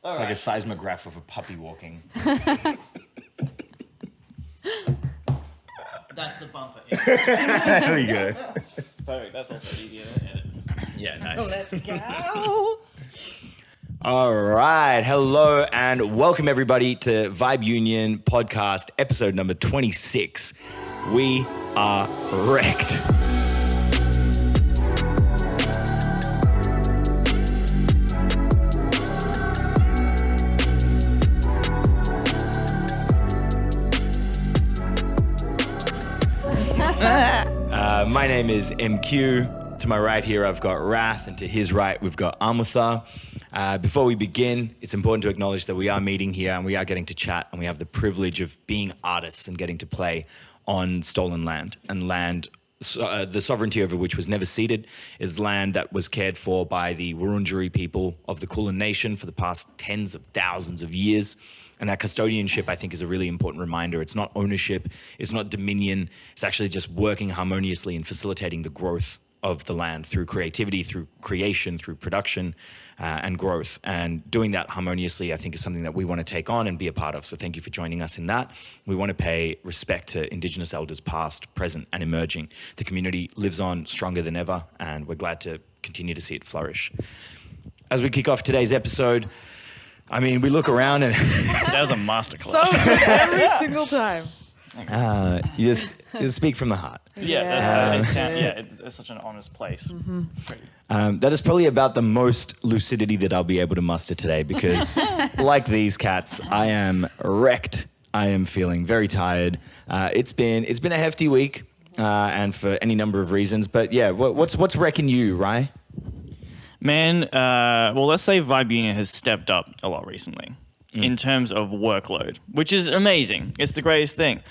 It's like a seismograph of a puppy walking. That's the bumper. There we go. Perfect. That's also easier to edit. Yeah, nice. Let's go. All right. Hello and welcome everybody to Vibe Union podcast, episode number 26. We are wrecked. My name is Emkew. To my right here, I've got Rhath, and to his right, we've got Amutha. Before we begin, it's important to acknowledge that we are meeting here and we are getting to chat, and we have the privilege of being artists and getting to play on stolen land, and land the sovereignty over which was never ceded is land that was cared for by the Wurundjeri people of the Kulin Nation for the past tens of thousands of years. And that custodianship, I think, is a really important reminder. It's not ownership, it's not dominion, it's actually just working harmoniously and facilitating the growth of the land through creativity, through creation, through production and growth. And doing that harmoniously, I think, is something that we want to take on and be a part of. So thank you for joining us in that. We want to pay respect to Indigenous elders past, present, and emerging. The community lives on stronger than ever, and we're glad to continue to see it flourish. As we kick off today's episode, I mean, we look around and That was a masterclass. So good every single time. you just speak from the heart. It's such an honest place. Mm-hmm. It's great. That is probably about the most lucidity that I'll be able to muster today because, like these cats, I am wrecked. I am feeling very tired. It's been a hefty week, and for any number of reasons. But yeah, what's wrecking you, Rye? Man, well, let's say Vibe Union has stepped up a lot recently in terms of workload, which is amazing. It's the greatest thing.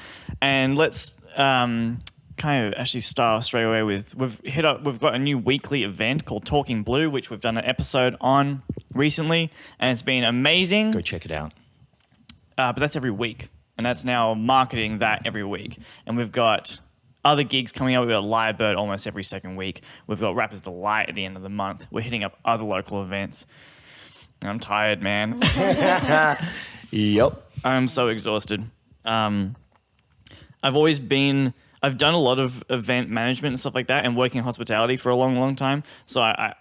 And let's kind of actually start straight away with, we've got a new weekly event called Talking Blue, which we've done an episode on recently, and it's been amazing. Go check it out. But that's every week, and that's now marketing that every week. And we've got other gigs coming up. We've got Lyrebird almost every second week. We've got Rapper's Delight at the end of the month. We're hitting up other local events. I'm tired, man. Yep. I'm so exhausted. I've done a lot of event management and stuff like that and working in hospitality for a long, long time. So I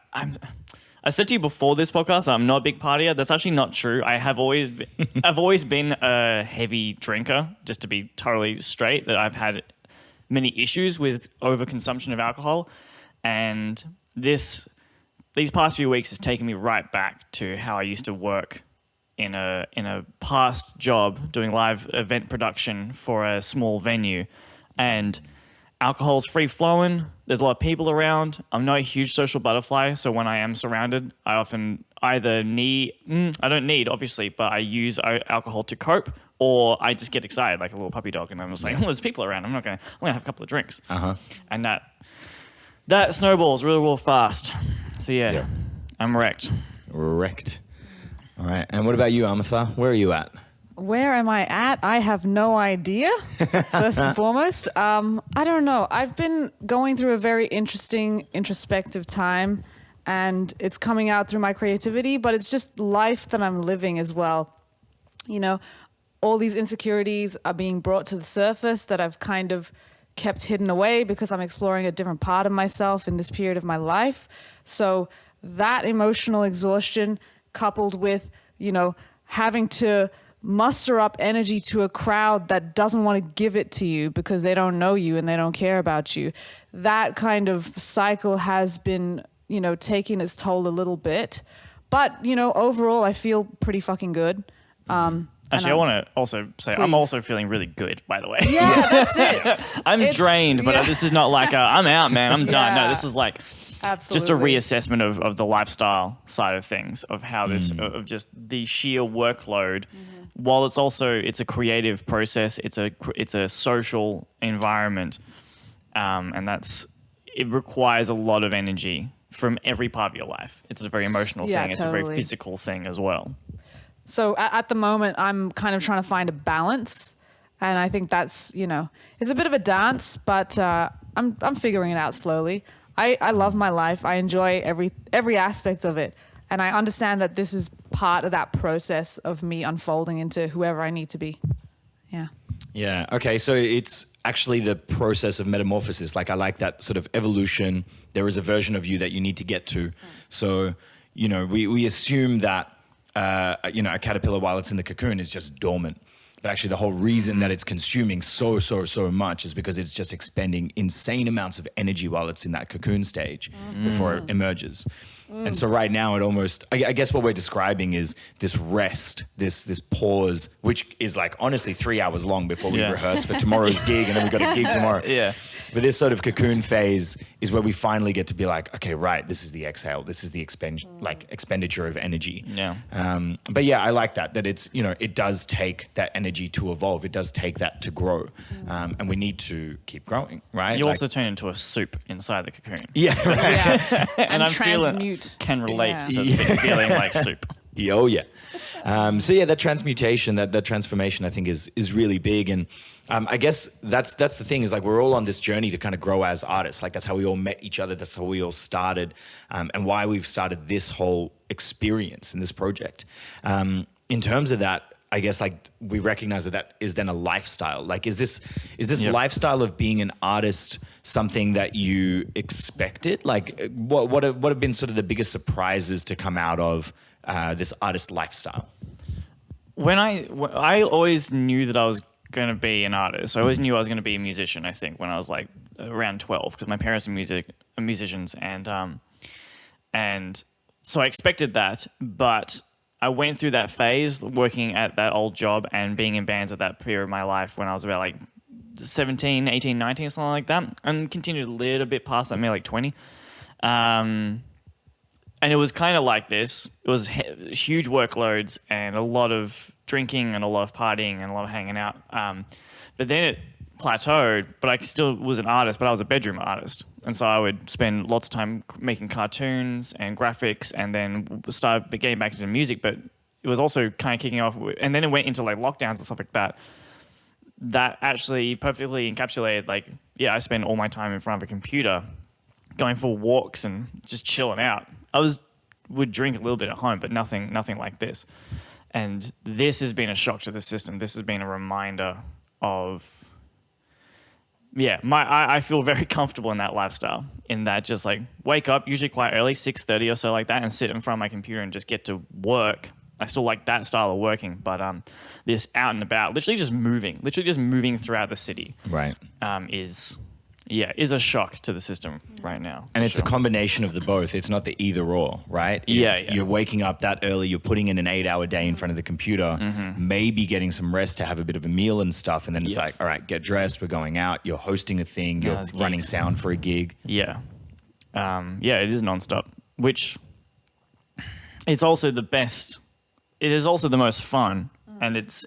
said to you before this podcast, I'm not a big partier. That's actually not true. I've always been a heavy drinker, just to be totally straight, that I've had many issues with overconsumption of alcohol, and these past few weeks has taken me right back to how I used to work in a past job doing live event production for a small venue, and alcohol's free flowing. There's a lot of people around. I'm not a huge social butterfly, so when I am surrounded, I often either I don't need obviously, but I use alcohol to cope, or I just get excited like a little puppy dog, and I'm just like, oh, there's people around. I'm gonna have a couple of drinks. And that snowballs real fast. So yeah. I'm wrecked. Wrecked. All right. And what about you, Amutha? Where are you at? Where am I at? I have no idea, first and foremost. I don't know. I've been going through a very interesting, introspective time, and it's coming out through my creativity, but it's just life that I'm living as well. You know, all these insecurities are being brought to the surface that I've kind of kept hidden away because I'm exploring a different part of myself in this period of my life. So that emotional exhaustion coupled with, having to muster up energy to a crowd that doesn't want to give it to you because they don't know you and they don't care about you. That kind of cycle has been, taking its toll a little bit. But, overall, I feel pretty fucking good. Actually, I want to also say, I'm also feeling really good, by the way. Yeah, that's it. I'm drained, but this is not like I'm out, man, I'm done. Yeah. No, this is like just a reassessment of the lifestyle side of things, of how of just the sheer workload. While it's a creative process, it's a social environment, and it requires a lot of energy from every part of your life. It's a very emotional thing. It's a very physical thing as well. So at the moment, I'm kind of trying to find a balance, and I think that's, it's a bit of a dance, but I'm figuring it out slowly. I love my life. I enjoy every aspect of it, and I understand that this is part of that process of me unfolding into whoever I need to be. Yeah. Yeah. Okay. So it's actually the process of metamorphosis. Like I like that sort of evolution. There is a version of you that you need to get to. So, we assume that, a caterpillar while it's in the cocoon is just dormant. But actually the whole reason that it's consuming so much is because it's just expending insane amounts of energy while it's in that cocoon stage before it emerges. And so right now it almost, I guess what we're describing is this rest, this pause, which is like honestly 3 hours long before we rehearse for tomorrow's gig, and then we've got a gig tomorrow. Yeah. But this sort of cocoon phase is where we finally get to be like, okay, right, this is the exhale, this is the expenditure of energy. Yeah. But yeah, I like that it's, it does take that energy to evolve. It does take that to grow. And we need to keep growing, right? You also turn into a soup inside the cocoon. Yeah, right. Yeah. And I'm transmute. can relate Yeah. to feeling like soup. Oh yeah. So yeah, that transmutation, that transformation, I think is really big. And I guess that's the thing is like we're all on this journey to kind of grow as artists. Like that's how we all met each other. That's how we all started, and why we've started this whole experience in this project. In terms of that, I guess like we recognize that is then a lifestyle. Like is this lifestyle of being an artist something that you expected? Like what have been sort of the biggest surprises to come out of this artist lifestyle? When I always knew that I was going to be an artist. I always knew I was going to be a musician, I think, when I was like around 12, because my parents are musicians, and so I expected that, but I went through that phase working at that old job and being in bands at that period of my life when I was about like 17, 18, 19, something like that, and continued a little bit past that, maybe like 20. And it was kind of like this. It was huge workloads and a lot of drinking and a lot of partying and a lot of hanging out. But then it plateaued, but I still was an artist, but I was a bedroom artist. And so I would spend lots of time making cartoons and graphics and then start getting back into music. But it was also kind of kicking off. And then it went into like lockdowns and stuff like that. That actually perfectly encapsulated like, I spend all my time in front of a computer going for walks and just chilling out. Would drink a little bit at home, but nothing like this. And this has been a shock to the system. This has been a reminder of, I feel very comfortable in that lifestyle, in that just like wake up, usually quite early, 6:30 or so like that, and sit in front of my computer and just get to work. I still like that style of working, but this out and about, literally just moving throughout the city, Right. is a shock to the system right now. And it's a combination of the both. It's not the either or, right? You're waking up that early, you're putting in an 8-hour day in front of the computer, maybe getting some rest to have a bit of a meal and stuff. And then it's like, all right, get dressed, we're going out, you're hosting a thing, you're running sound for a gig. Yeah. It is nonstop, which it's also the best. It is also the most fun. And it's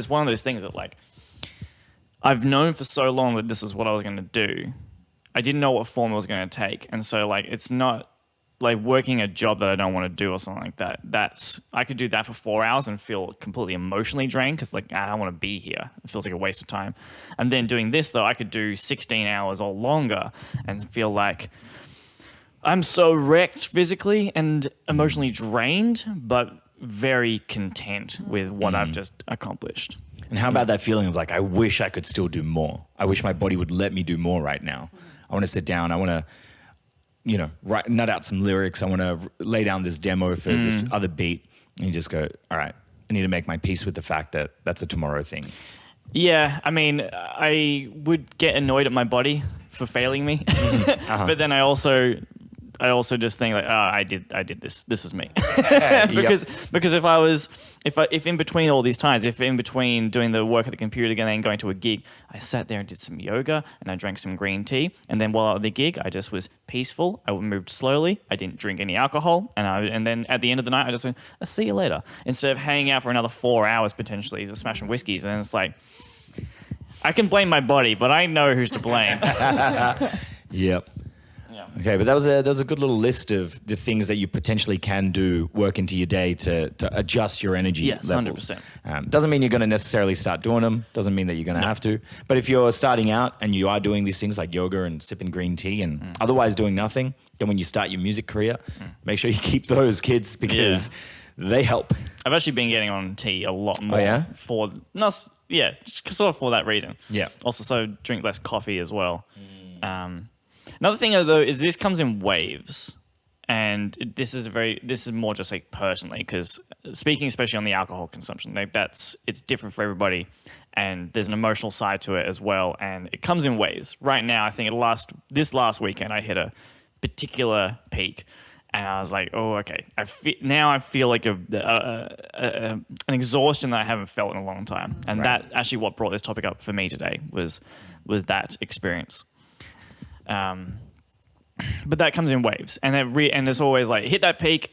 one of those things that like, I've known for so long that this was what I was going to do. I didn't know what form it was going to take. And so like, it's not like working a job that I don't want to do or something like that. I could do that for 4 hours and feel completely emotionally drained because like, I don't want to be here. It feels like a waste of time. And then doing this though, I could do 16 hours or longer and feel like I'm so wrecked physically and emotionally drained, but very content with what I've just accomplished. And how about that feeling of like, I wish I could still do more. I wish my body would let me do more right now. I want to sit down. I want to, nut out some lyrics. I want to lay down this demo for this other beat. And you just go, all right, I need to make my peace with the fact that that's a tomorrow thing. Yeah. I mean, I would get annoyed at my body for failing me. But then I also just think like, I did this. This was me. because if in between all these times, if in between doing the work at the computer again and going to a gig, I sat there and did some yoga and I drank some green tea. And then while at the gig, I just was peaceful. I moved slowly. I didn't drink any alcohol. And then at the end of the night, I just went, I'll see you later. Instead of hanging out for another 4 hours potentially, just smashing whiskeys. And it's like, I can blame my body, but I know who's to blame. Yep. Okay, but that was a good little list of the things that you potentially can do, work into your day to adjust your energy levels. 100%. Doesn't mean you're going to necessarily start doing them. Doesn't mean that you're going to have to. But if you're starting out and you are doing these things like yoga and sipping green tea and otherwise doing nothing, then when you start your music career, make sure you keep those, kids, because they help. I've actually been getting on tea a lot more. Oh, yeah? For just sort of for that reason. Yeah. Also, so drink less coffee as well. Another thing though is this comes in waves, and this is more just like personally, because speaking especially on the alcohol consumption, like it's different for everybody, and there's an emotional side to it as well, and it comes in waves. Right now, I think this last weekend I hit a particular peak. And I was like, oh, okay. I feel like an exhaustion that I haven't felt in a long time. And that actually what brought this topic up for me today was that experience. But that comes in waves. And and it's always like, hit that peak,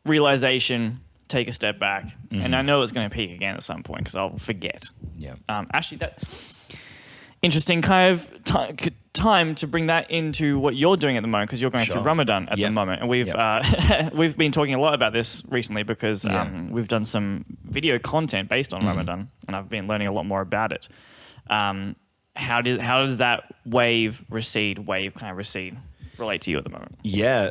realization, take a step back. And I know it's going to peak again at some point because I'll forget. Yeah. Actually, that interesting kind of time to bring that into what you're doing at the moment, because you're going through Ramadan at the moment, and we've been talking a lot about this recently because we've done some video content based on Ramadan, and I've been learning a lot more about it. How does that wave kind of recede relate to you at the moment? Yeah,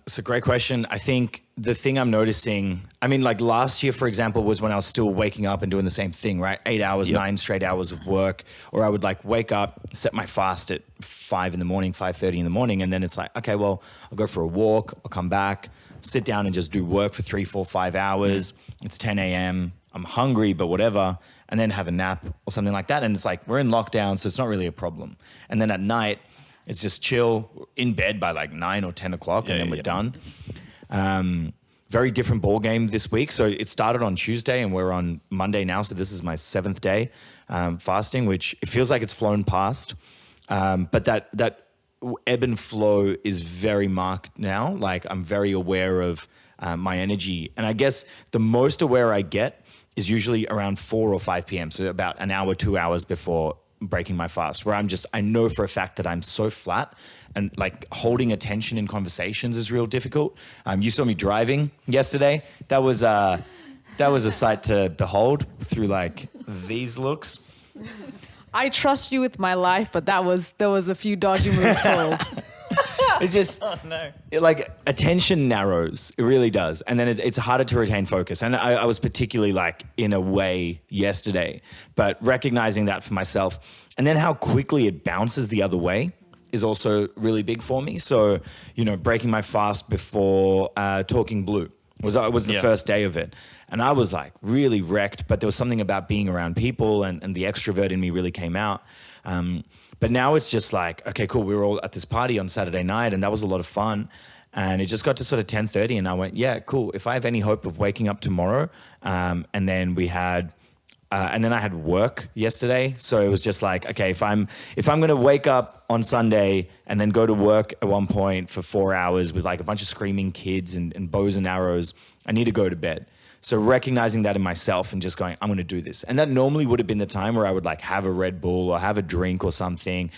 it's a great question. I think the thing I'm noticing, I mean, like last year, for example, was when I was still waking up and doing the same thing, right? 8 hours, 9 straight hours of work, or I would like wake up, set my fast at 5 in the morning, 5:30 in the morning. And then it's like, okay, well, I'll go for a walk, I'll come back, sit down and just do work for 3, 4, 5 hours. It's 10 a.m. I'm hungry, but whatever. And then have a nap or something like that. And it's like, we're in lockdown, so it's not really a problem. And then at night, it's just chill, in bed by like 9 or 10 o'clock, and then we're done. Very different ball game this week. So it started on Tuesday, and we're on Monday now. So this is my 7th day fasting, which it feels like it's flown past. But that ebb and flow is very marked now. Like I'm very aware of my energy. And I guess the most aware I get is usually around 4 or 5 p.m. So about an hour, 2 hours before breaking my fast, where I know for a fact that I'm so flat, and like holding attention in conversations is real difficult. You saw me driving yesterday. That was a sight to behold through like these looks. I trust you with my life, but there was a few dodgy moves pulled. It's just, like attention narrows. It really does. And then it's harder to retain focus. And I was particularly like in a way yesterday, but recognizing that for myself, and then how quickly it bounces the other way is also really big for me. So, breaking my fast before Talking Blue was the first day of it. And I was like really wrecked, but there was something about being around people, and the extrovert in me really came out. But now it's just like, okay, cool. We were all at this party on Saturday night, and that was a lot of fun. And it just got to sort of 10:30, and I went, yeah, cool. If I have any hope of waking up tomorrow, and then I had work yesterday. So it was just like, okay, if I'm going to wake up on Sunday and then go to work at one point for 4 hours with like a bunch of screaming kids and bows and arrows, I need to go to bed. So recognizing that in myself and just going, I'm going to do this. And that normally would have been the time where I would like have a Red Bull or have a drink or something,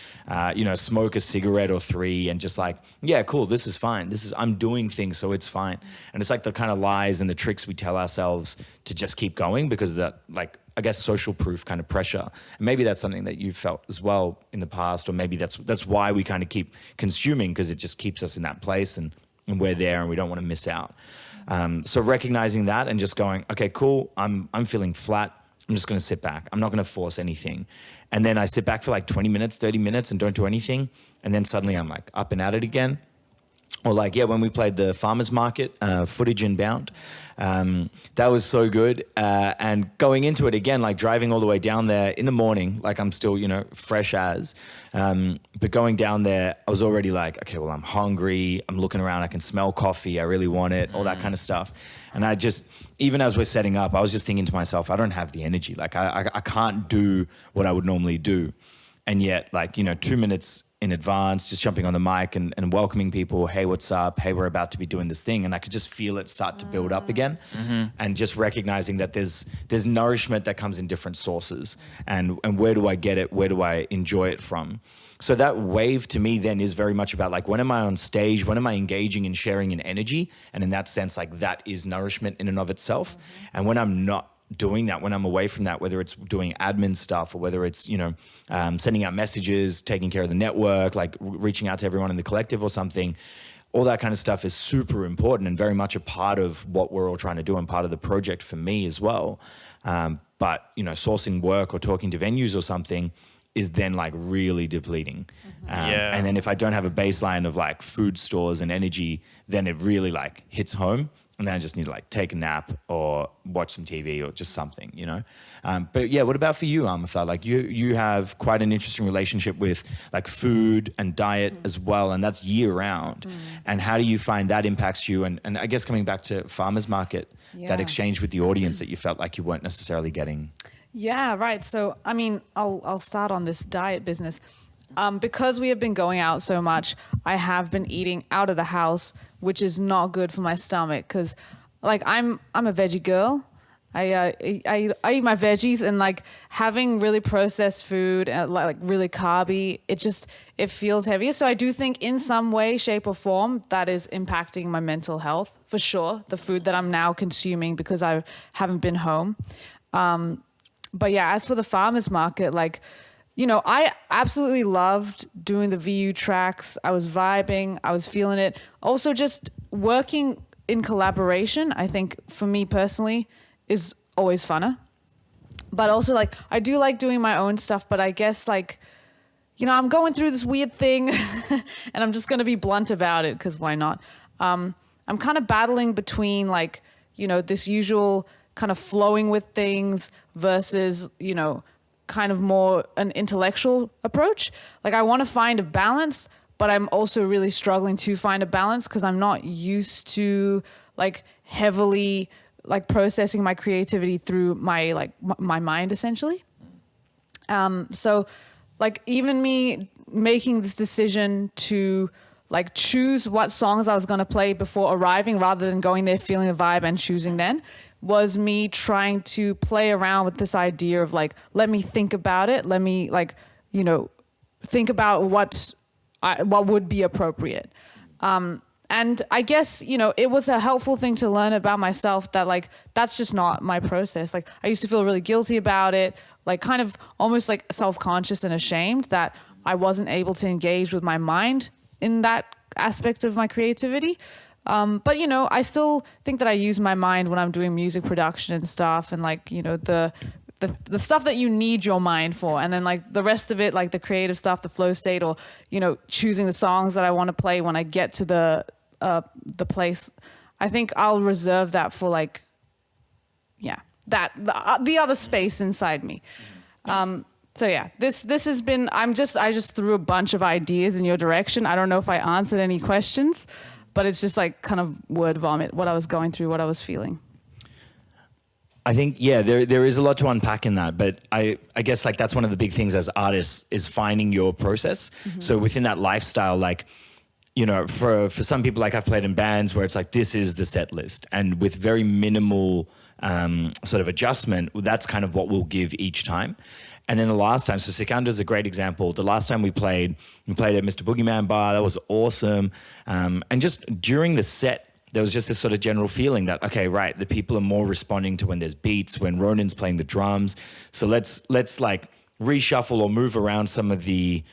smoke a cigarette or 3 and just like, yeah, cool. This is fine. I'm doing things, so it's fine. And it's like the kind of lies and the tricks we tell ourselves to just keep going because of that, like, I guess, social proof kind of pressure. And maybe that's something that you've felt as well in the past, or maybe that's why we kind of keep consuming, because it just keeps us in that place and we're there and we don't want to miss out. So recognizing that and just going, okay, cool. I'm feeling flat. I'm just going to sit back. I'm not going to force anything. And then I sit back for like 20 minutes, 30 minutes and don't do anything. And then suddenly I'm like up and at it again. Or like, when we played the farmer's market footage inbound, that was so good. And going into it again, like driving all the way down there in the morning, like I'm still, fresh as. But going down there, I was already like, okay, well, I'm hungry. I'm looking around. I can smell coffee. I really want it, all that kind of stuff. And I just, even as we're setting up, I was just thinking to myself, I don't have the energy. Like I can't do what I would normally do. And yet, like, 2 minutes in advance, just jumping on the mic and welcoming people. Hey, what's up? Hey, we're about to be doing this thing. And I could just feel it start to build up again. Mm-hmm. And just recognizing that there's nourishment that comes in different sources. And where do I get it? Where do I enjoy it from? So that wave to me then is very much about like, when am I on stage? When am I engaging and sharing in energy? And in that sense, like that is nourishment in and of itself. Mm-hmm. And when I'm not doing that, when I'm away from that, whether it's doing admin stuff or whether it's, sending out messages, taking care of the network, like reaching out to everyone in the collective or something, all that kind of stuff is super important and very much a part of what we're all trying to do and part of the project for me as well. But, you know, sourcing work or talking to venues or something is then like really depleting. And then if I don't have a baseline of like food stores and energy, then it really like hits home. And then I just need to like take a nap or watch some TV or just something, you know? But yeah, what about for you, Amutha? Like you have quite an interesting relationship with like food and diet as well, and that's year round. And how do you find that impacts you? And I guess coming back to farmers market, that exchange with the audience that you felt like you weren't necessarily getting. Yeah, right. So, I mean, I'll start on this diet business. Because we have been going out so much, I have been eating out of the house, which is not good for my stomach. Because, like, I'm a veggie girl. I eat my veggies, and like having really processed food, like really carby, it feels heavier. So I do think in some way, shape, or form that is impacting my mental health for sure. The food that I'm now consuming because I haven't been home. But yeah, as for the farmers market, like, you know, I absolutely loved doing the VU tracks. I was vibing. I was feeling it. Also, just working in collaboration, I think for me personally, is always funner. But also, like, I do like doing my own stuff, but I guess, like, you know, I'm going through this weird thing and I'm just going to be blunt about it because why not? I'm kind of battling between, like, you know, this usual kind of flowing with things versus, you know, kind of more an intellectual approach. Like, I want to find a balance, but I'm also really struggling to find a balance because I'm not used to like heavily like processing my creativity through my like my mind essentially. So like even me making this decision to like choose what songs I was going to play before arriving rather than going there feeling the vibe and choosing then was me trying to play around with this idea of like, let me think about it. Let me like, you know, think about what would be appropriate. And I guess, you know, it was a helpful thing to learn about myself that like, that's just not my process. Like I used to feel really guilty about it, like kind of almost like self-conscious and ashamed that I wasn't able to engage with my mind in that aspect of my creativity. But, you know, I still think that I use my mind when I'm doing music production and stuff and like, you know, the stuff that you need your mind for. And then like the rest of it, like the creative stuff, the flow state or, you know, choosing the songs that I want to play when I get to the place. I think I'll reserve that for like, yeah, the other space inside me. So yeah, this has been, I just threw a bunch of ideas in your direction. I don't know if I answered any questions, but it's just like kind of word vomit, what I was going through, what I was feeling. I think, yeah, there is a lot to unpack in that, but I guess like that's one of the big things as artists is finding your process. So within that lifestyle, like, you know, for some people, like I've played in bands where it's like, this is the set list and with very minimal sort of adjustment, that's kind of what we'll give each time. And then the last time, so Sikandar is a great example. The last time we played at Mr. Boogeyman Bar. That was awesome. And just during the set, there was just this sort of general feeling that, okay, right, the people are more responding to when there's beats, when Ronan's playing the drums. So let's like reshuffle or move around some of the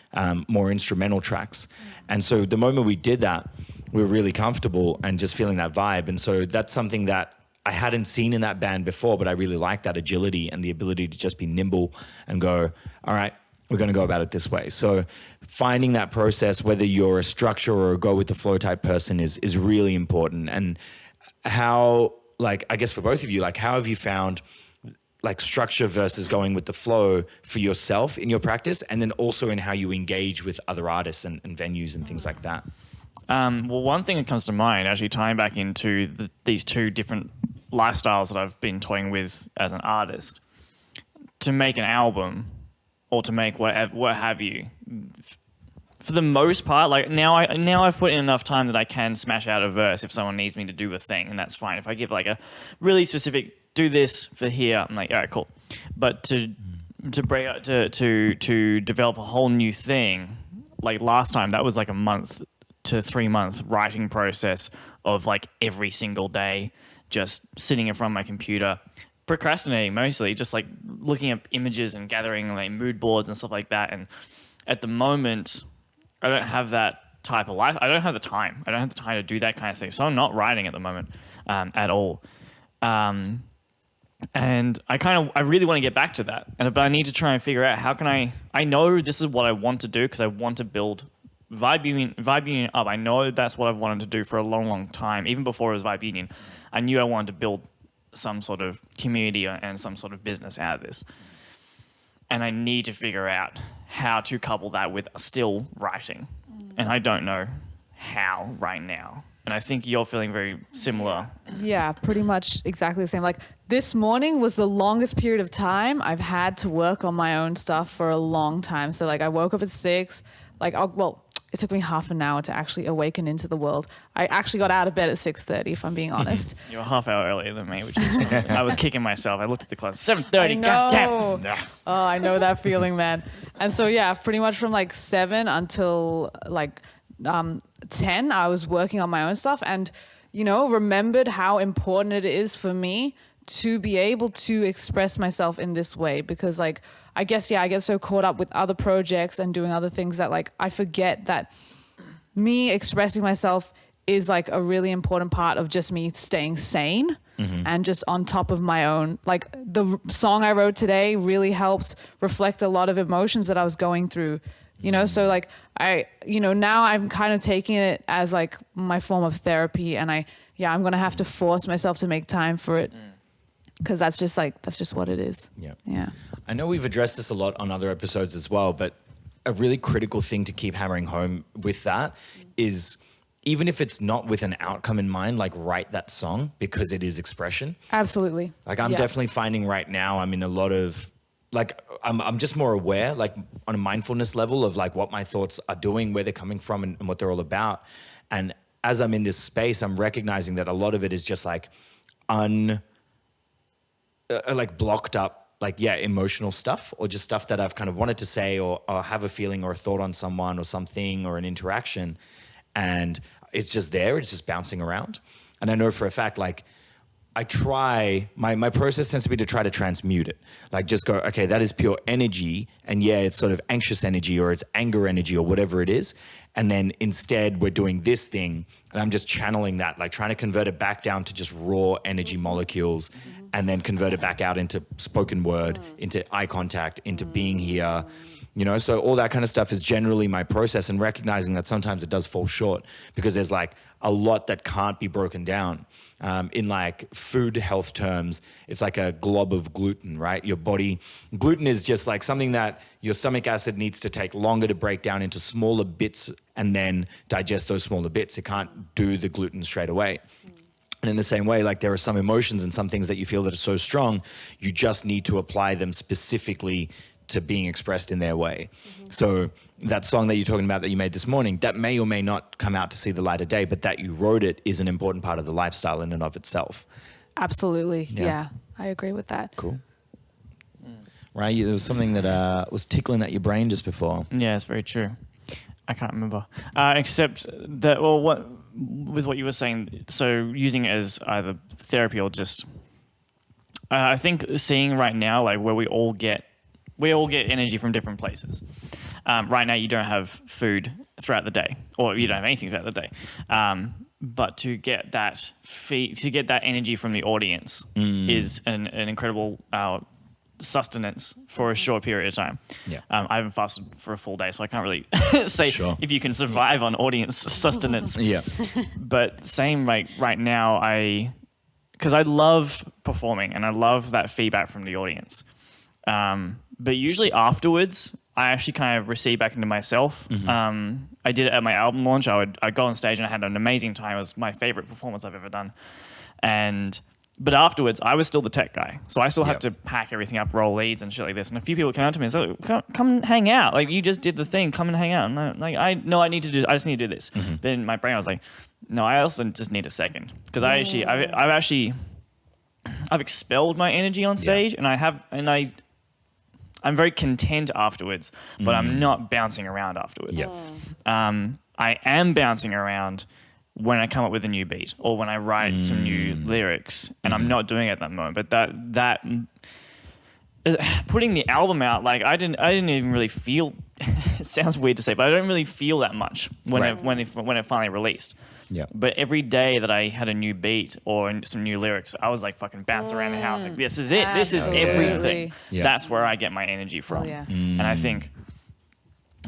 more instrumental tracks. And so the moment we did that, we were really comfortable and just feeling that vibe. And so that's something that I hadn't seen in that band before, but I really like that agility and the ability to just be nimble and go, all right, we're going to go about it this way. So finding that process, whether you're a structure or a go with the flow type person is really important. And how, like, I guess for both of you, like how have you found like structure versus going with the flow for yourself in your practice and then also in how you engage with other artists and venues and things like that? Well, one thing that comes to mind, actually tying back into these two different lifestyles that I've been toying with as an artist, to make an album or to make what have you, for the most part, like now I've put in enough time that I can smash out a verse if someone needs me to do a thing, and that's fine. If I give like a really specific, do this for here, I'm like, all right, cool. But to break out to develop a whole new thing, like last time, that was like a month to 3 month writing process of like every single day, just sitting in front of my computer, procrastinating mostly, just like looking at images and gathering like mood boards and stuff like that. And at the moment, I don't have that type of life. I don't have the time. I don't have the time to do that kind of thing. So I'm not writing at the moment at all. And I really want to get back to that. But I need to try and figure out how can I know this is what I want to do because I want to build Vibe Union up. I know that's what I've wanted to do for a long, long time. Even before it was Vibe Union, I knew I wanted to build some sort of community and some sort of business out of this. And I need to figure out how to couple that with still writing. And I don't know how right now. And I think you're feeling very similar. Yeah, pretty much exactly the same. Like this morning was the longest period of time I've had to work on my own stuff for a long time. So like I woke up at 6, it took me half an hour to actually awaken into the world. I actually got out of bed at 6:30, if I'm being honest. You're a half hour earlier than me, which is I was kicking myself. I looked at the clock, 7:30. Goddamn. Nah. Oh, I know that feeling, man. And so yeah, pretty much from like 7 until like 10, I was working on my own stuff, and remembered how important it is for me to be able to express myself in this way, because like I guess I get so caught up with other projects and doing other things that like I forget that me expressing myself is like a really important part of just me staying sane and just on top of my own. Like the song I wrote today really helped reflect a lot of emotions that I was going through, so like now I'm kind of taking it as like my form of therapy, and I'm going to have to force myself to make time for it. Because that's just what it is. Yeah. I know we've addressed this a lot on other episodes as well, but a really critical thing to keep hammering home with that is even if it's not with an outcome in mind, like write that song because it is expression. Absolutely. Like I'm definitely finding right now I'm in a lot of like I'm just more aware, like on a mindfulness level of like what my thoughts are doing, where they're coming from, and what they're all about. And as I'm in this space, I'm recognizing that a lot of it is just like blocked up, emotional stuff, or just stuff that I've kind of wanted to say or have a feeling or a thought on someone or something or an interaction. And it's just there, it's just bouncing around. And I know for a fact, like I try, my process tends to be to try to transmute it. Like just go, okay, that is pure energy. And yeah, it's sort of anxious energy or it's anger energy or whatever it is. And then instead we're doing this thing and I'm just channeling that, like trying to convert it back down to just raw energy molecules and then convert it back out into spoken word, into eye contact, into being here, so all that kind of stuff is generally my process, and recognizing that sometimes it does fall short because there's like a lot that can't be broken down. In like food health terms, it's like a glob of gluten, right? Gluten is just like something that your stomach acid needs to take longer to break down into smaller bits and then digest those smaller bits. It can't do the gluten straight away. And in the same way, like there are some emotions and some things that you feel that are so strong, you just need to apply them specifically to being expressed in their way. So that song that you're talking about that you made this morning, that may or may not come out to see the light of day, but that you wrote it is an important part of the lifestyle in and of itself. Absolutely. Yeah. I agree with that. Cool. Right, there was something that was tickling at your brain just before. Yeah, it's very true. I can't remember. Except that, with what you were saying, so using it as either therapy or just, I think seeing right now, like where we all get energy from different places. Right now, you don't have food throughout the day, or you don't have anything throughout the day. But to get that energy from the audience is an incredible sustenance for a short period of time. Yeah. I haven't fasted for a full day, so I can't really say if you can survive on audience sustenance. Yeah. But same like right now, because I love performing and I love that feedback from the audience. But usually afterwards, I actually kind of recede back into myself. I did it at my album launch. I'd go on stage and I had an amazing time. It was my favorite performance I've ever done. But afterwards, I was still the tech guy. So I still had to pack everything up, roll leads and shit like this. And a few people came out to me and said, come and hang out. Like, you just did the thing. Come and hang out. And I just need to do this. But in my brain, I was like, no, I also just need a second. Because I've expelled my energy on stage I'm very content afterwards, but I'm not bouncing around afterwards. I am bouncing around when I come up with a new beat or when I write some new lyrics, and I'm not doing it at that moment. But that putting the album out, like I didn't even really feel. It sounds weird to say, but I don't really feel that much when it finally released. Yeah. But every day that I had a new beat or some new lyrics, I was like fucking bouncing around the house. Like, this is it. This is Absolutely. everything. Yeah. That's where I get my energy from. yeah. And I think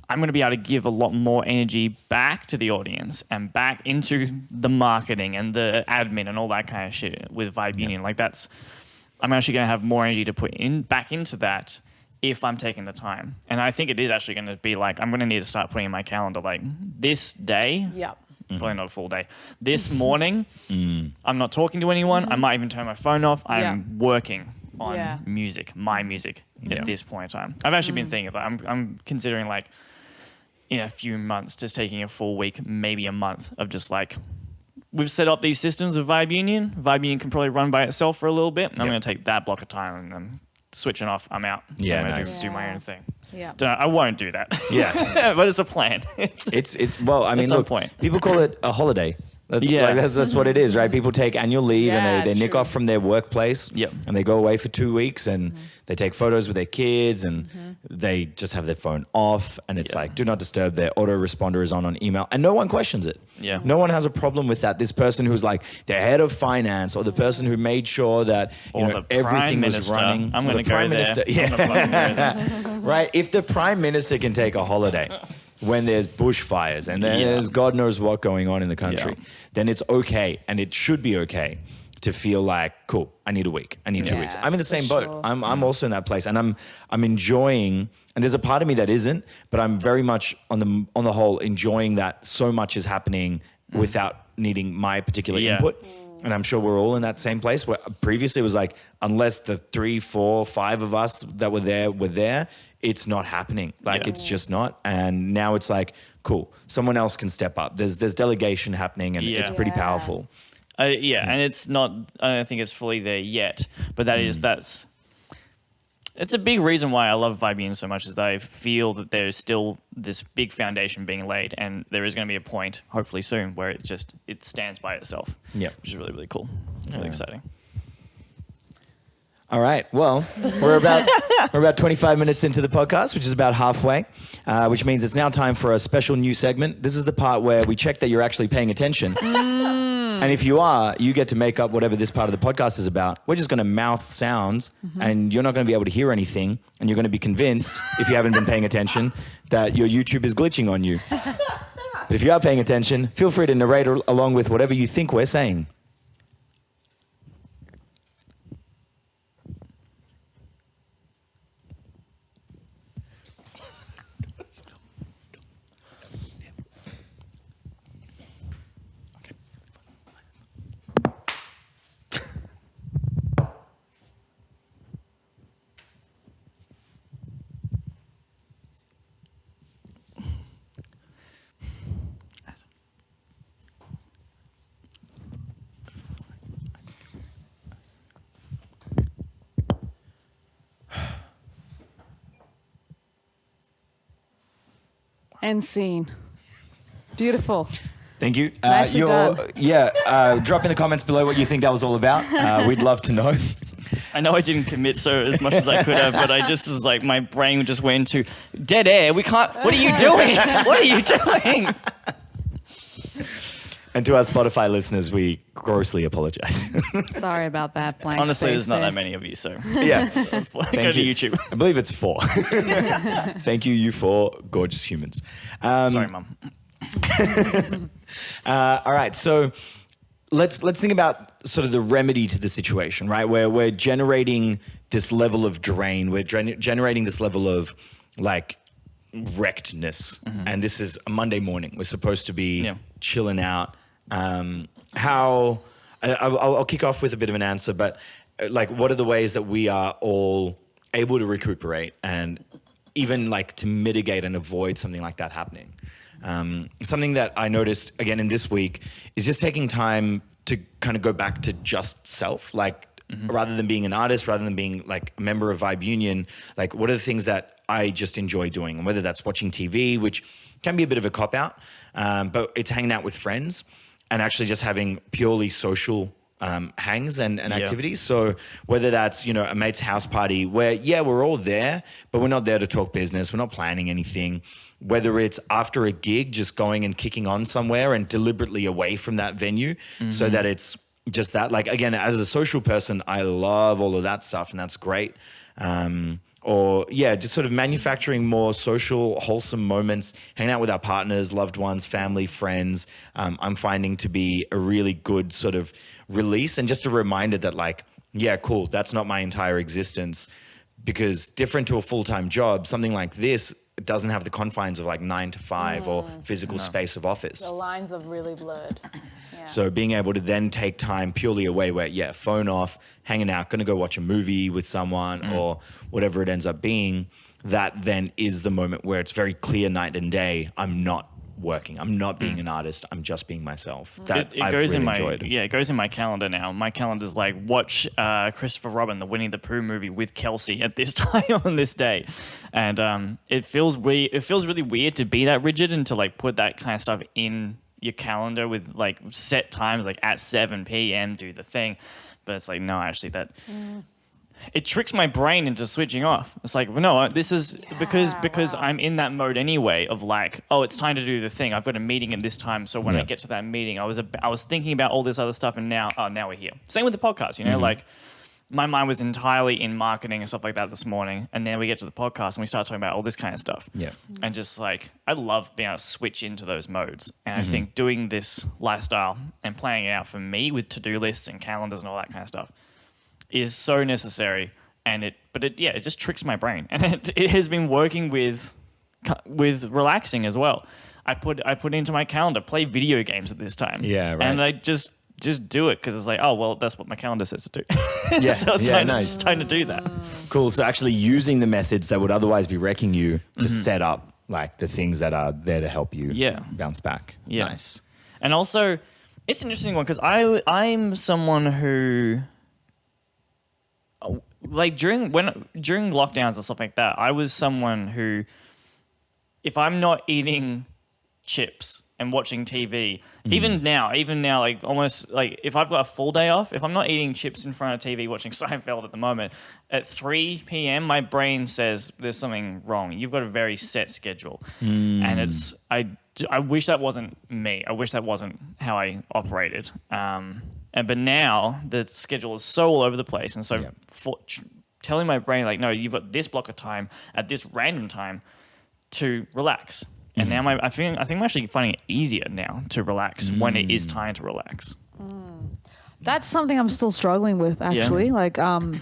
I'm going to be able to give a lot more energy back to the audience and back into the marketing and the admin and all that kind of shit with Vibe Union. Like I'm actually going to have more energy to put back into that if I'm taking the time. And I think it is actually going to be like, I'm going to need to start putting in my calendar, like this day, Yep. probably not a full day, this morning, I'm not talking to anyone. I might even turn my phone off. I'm working on music, my music at this point in time. I've actually been thinking that I'm considering like in a few months, just taking a full week, maybe a month of just like, we've set up these systems with Vibe Union. Vibe Union can probably run by itself for a little bit. And I'm going to take that block of time and then switching off. I'm out. Yeah, I'm gonna nice. do my own thing. Yeah. I won't do that. Yeah. But it's a plan. It's well, I mean, some look, point. people call it a holiday. That's what it is, right? People take annual leave and they nick true. off from their workplace Yep. and they go away for 2 weeks and they take photos with their kids and they just have their phone off and it's like, do not disturb. Their autoresponder is on email and no one questions it. Yeah. No one has a problem with that. This person who's like the head of finance or the person who made sure that Or the everything Prime was Minister. running. I'm Or going the to go Prime there. Minister. I'm Yeah. gonna fucking go there. Right? If the Prime Minister can take a holiday when there's bushfires and there's God knows what going on in the country, then it's okay and it should be okay to feel like, cool, I need a week. I need 2 weeks. I'm in the same boat. sure. I'm also in that place and I'm enjoying, and there's a part of me that isn't, but I'm very much on the whole enjoying that so much is happening without needing my particular input. And I'm sure we're all in that same place where previously it was like, unless the 3, 4, 5 of us that were there, it's not happening. Like it's just not. And now it's like, cool, someone else can step up. There's delegation happening and it's pretty powerful. And it's not, I don't think it's fully there yet, but it's a big reason why I love Vibe Union so much is that I feel that there's still this big foundation being laid and there is going to be a point, hopefully soon, where it stands by itself. Yeah. Which is really, really cool. Really exciting. All right. Well, we're about 25 minutes into the podcast, which is about halfway, which means it's now time for a special new segment. This is the part where we check that you're actually paying attention. And if you are, you get to make up whatever this part of the podcast is about. We're just going to mouth sounds and you're not going to be able to hear anything. And you're going to be convinced, if you haven't been paying attention, that your YouTube is glitching on you. But if you are paying attention, feel free to narrate along with whatever you think we're saying. End scene. Beautiful. Thank you. Nicely done. Drop in the comments below what you think that was all about. We'd love to know. I know I didn't commit as much as I could have, but I just was like, my brain just went into dead air. We can't, what are you doing? What are you doing? And to our Spotify listeners, we grossly apologize. Sorry about that. Blank Honestly, there's space not there. that many of you, so Yeah. go to YouTube. I believe it's 4. Thank you, you 4 gorgeous humans. Sorry, Mum. All right, so let's think about sort of the remedy to the situation, right? Where we're generating this level of drain, we're generating this level of like wrecked-ness, and this is a Monday morning. We're supposed to be chilling out. I'll kick off with a bit of an answer, but like, what are the ways that we are all able to recuperate and even like to mitigate and avoid something like that happening? Something that I noticed again in this week is just taking time to kind of go back to just self, like rather than being an artist, rather than being like a member of Vibe Union, like what are the things that I just enjoy doing? And whether that's watching TV, which can be a bit of a cop out, but it's hanging out with friends and actually just having purely social hangs and activities. So whether that's, a mate's house party where, we're all there, but we're not there to talk business. We're not planning anything. Whether it's after a gig, just going and kicking on somewhere and deliberately away from that venue so that it's just that. Like, again, as a social person, I love all of that stuff and that's great. Just sort of manufacturing more social, wholesome moments, hanging out with our partners, loved ones, family, friends. I'm finding to be a really good sort of release and just a reminder that like, cool, that's not my entire existence. Because different to a full-time job, something like this doesn't have the confines of like 9 to 5 or physical space of office. The lines are really blurred. Yeah. So being able to then take time purely away where, phone off, hanging out, going to go watch a movie with someone or whatever it ends up being, that then is the moment where it's very clear night and day. I'm not working. I'm not being an artist. I'm just being myself. That it I've goes really in my enjoyed. it goes in my calendar now. My calendar's like watch Christopher Robin, the Winnie the Pooh movie with Kelsey at this time on this day, and it feels really weird to be that rigid and to like put that kind of stuff in your calendar with like set times, like at 7 p.m. do the thing, but it's like no, actually that. It tricks my brain into switching off. It's like, well, no, this is because I'm in that mode anyway of like, oh, it's time to do the thing. I've got a meeting at this time. So when I get to that meeting, I was thinking about all this other stuff and now we're here. Same with the podcast, like my mind was entirely in marketing and stuff like that this morning. And then we get to the podcast and we start talking about all this kind of stuff. Yeah. And just like, I love being able to switch into those modes. And I think doing this lifestyle and planning it out for me with to-do lists and calendars and all that kind of stuff is so necessary, and it just tricks my brain, and it has been working with relaxing as well. I put into my calendar play video games at this time, and I just do it because it's like, oh well, that's what my calendar says to do. So it's time to do that. Cool. So actually using the methods that would otherwise be wrecking you to set up like the things that are there to help you bounce back. Yeah. Nice. And also, it's an interesting one because I'm someone who. Like during lockdowns and stuff like that, I was someone who, if I'm not eating chips and watching TV, even now, like almost like if I've got a full day off, if I'm not eating chips in front of TV watching Seinfeld at the moment, at 3 p.m. my brain says there's something wrong. You've got a very set schedule, and I wish that wasn't me. I wish that wasn't how I operated. But now the schedule is so all over the place, and so telling my brain like, no, you've got this block of time at this random time to relax. And now I think I'm actually finding it easier now to relax when it is time to relax. That's something I'm still struggling with, actually. Yeah. Like, and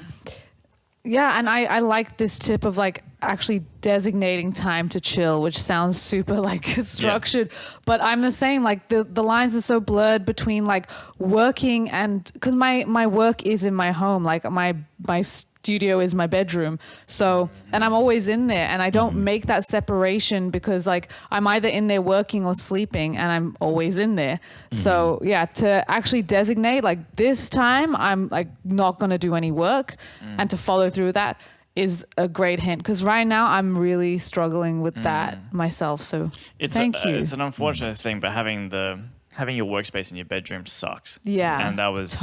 I like this tip of like actually designating time to chill, which sounds super like structured, but I'm the same. Like the lines are so blurred between like working and because my work is in my home, like my studio is my bedroom. So, and I'm always in there and I don't make that separation because like I'm either in there working or sleeping and I'm always in there. So to actually designate like this time, I'm like not going to do any work and to follow through that is a great hint because right now I'm really struggling with that myself. So thank you. It's an unfortunate thing, but having your workspace in your bedroom sucks. Yeah, and that was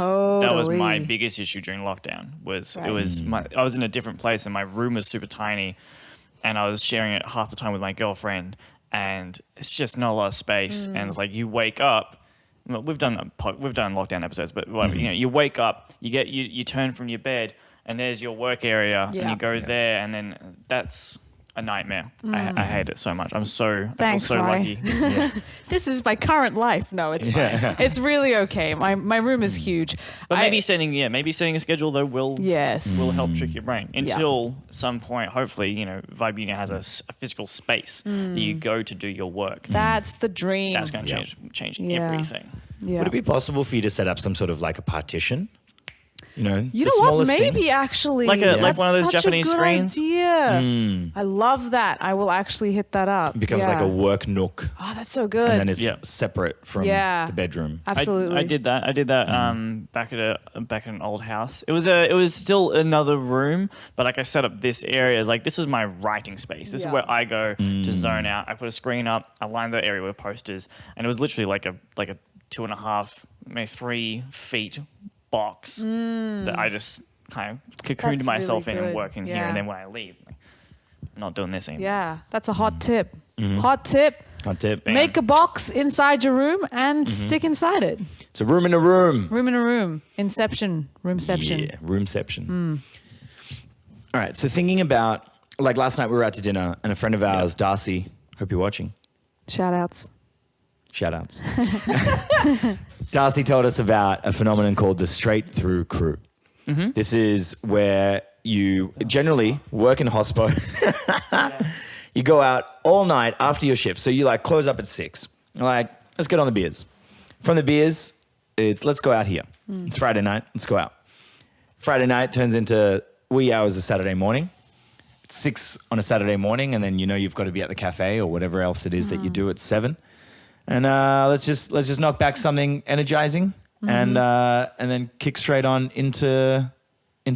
my biggest issue during lockdown. I was in a different place and my room was super tiny, and I was sharing it half the time with my girlfriend, and it's just not a lot of space. And it's like you wake up. Well, we've done lockdown episodes, but you wake up, you turn from your bed, and there's your work area, and you go there, and then that's a nightmare. I hate it so much. I feel so lucky. This is my current life. No, it's fine. It's really okay. My room is huge. But maybe setting a schedule though will help trick your brain until some point. Hopefully, Vibe has a physical space that you go to do your work. That's the dream. That's going to change everything. Yeah. Would it be possible for you to set up some sort of like a partition? You know what? Maybe actually, like one of those Japanese screens. Yeah, I love that. I will actually hit that up. It becomes like a work nook. Oh, that's so good. And then it's separate from the bedroom. Absolutely. I did that. Back at an old house. It was still another room, but like I set up this area as like this is my writing space. This is where I go to zone out. I put a screen up. I lined the area with posters, and it was literally like a 2.5, maybe 3 feet box that I just kind of cocooned That's myself really in and good. work in here. Yeah. And then when I leave, like, I'm not doing this anymore. Yeah, that's a hot tip. Hot tip. Hot tip. Bam. Make a box inside your room and stick inside it. It's a room in a room. Room in a room. Inception. Roomception. Yeah, roomception. All right, so thinking about, like last night we were out to dinner and a friend of ours, Darcy, hope you're watching. Shout outs. Shout outs. Darcy told us about a phenomenon called the straight through crew. This is where you generally work in hospo. You go out all night after your shift. So you like close up at 6. You're like, let's get on the beers. From the beers, it's let's go out here. It's Friday night, let's go out. Friday night turns into wee hours of Saturday morning. It's 6 on a Saturday morning, and then you know you've got to be at the cafe or whatever else it is that you do at 7. And let's just knock back something energizing and then kick straight on into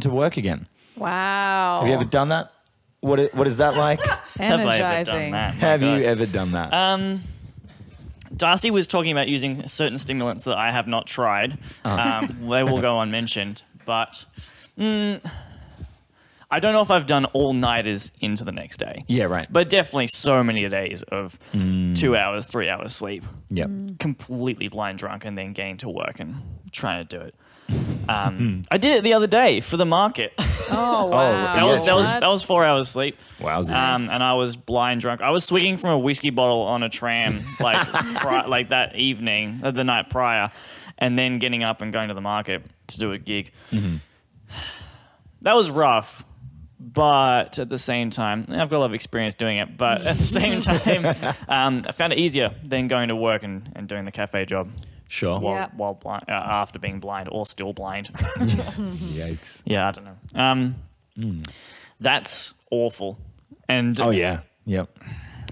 work again. Wow. Have you ever done that? What is that like? Have I ever done Energizing. that? My Have God. you ever done that? Darcy was talking about using certain stimulants that I have not tried. They will go unmentioned, but I don't know if I've done all-nighters into the next day. Yeah, right. But definitely so many days of 2 hours, 3 hours sleep. Yep. Completely blind drunk and then getting to work and trying to do it. I did it the other day for the market. Oh, wow. That was 4 hours sleep. Wowzers. And I was blind drunk. I was swigging from a whiskey bottle on a tram like that evening, the night prior, and then getting up and going to the market to do a gig. That was rough, but at the same time, I've got a lot of experience doing it. But at the same time, I found it easier than going to work and doing the cafe job. Sure. Yeah. While blind, after being blind or still blind. Yikes. Yeah, I don't know. That's awful. And Oh, yeah. Yep.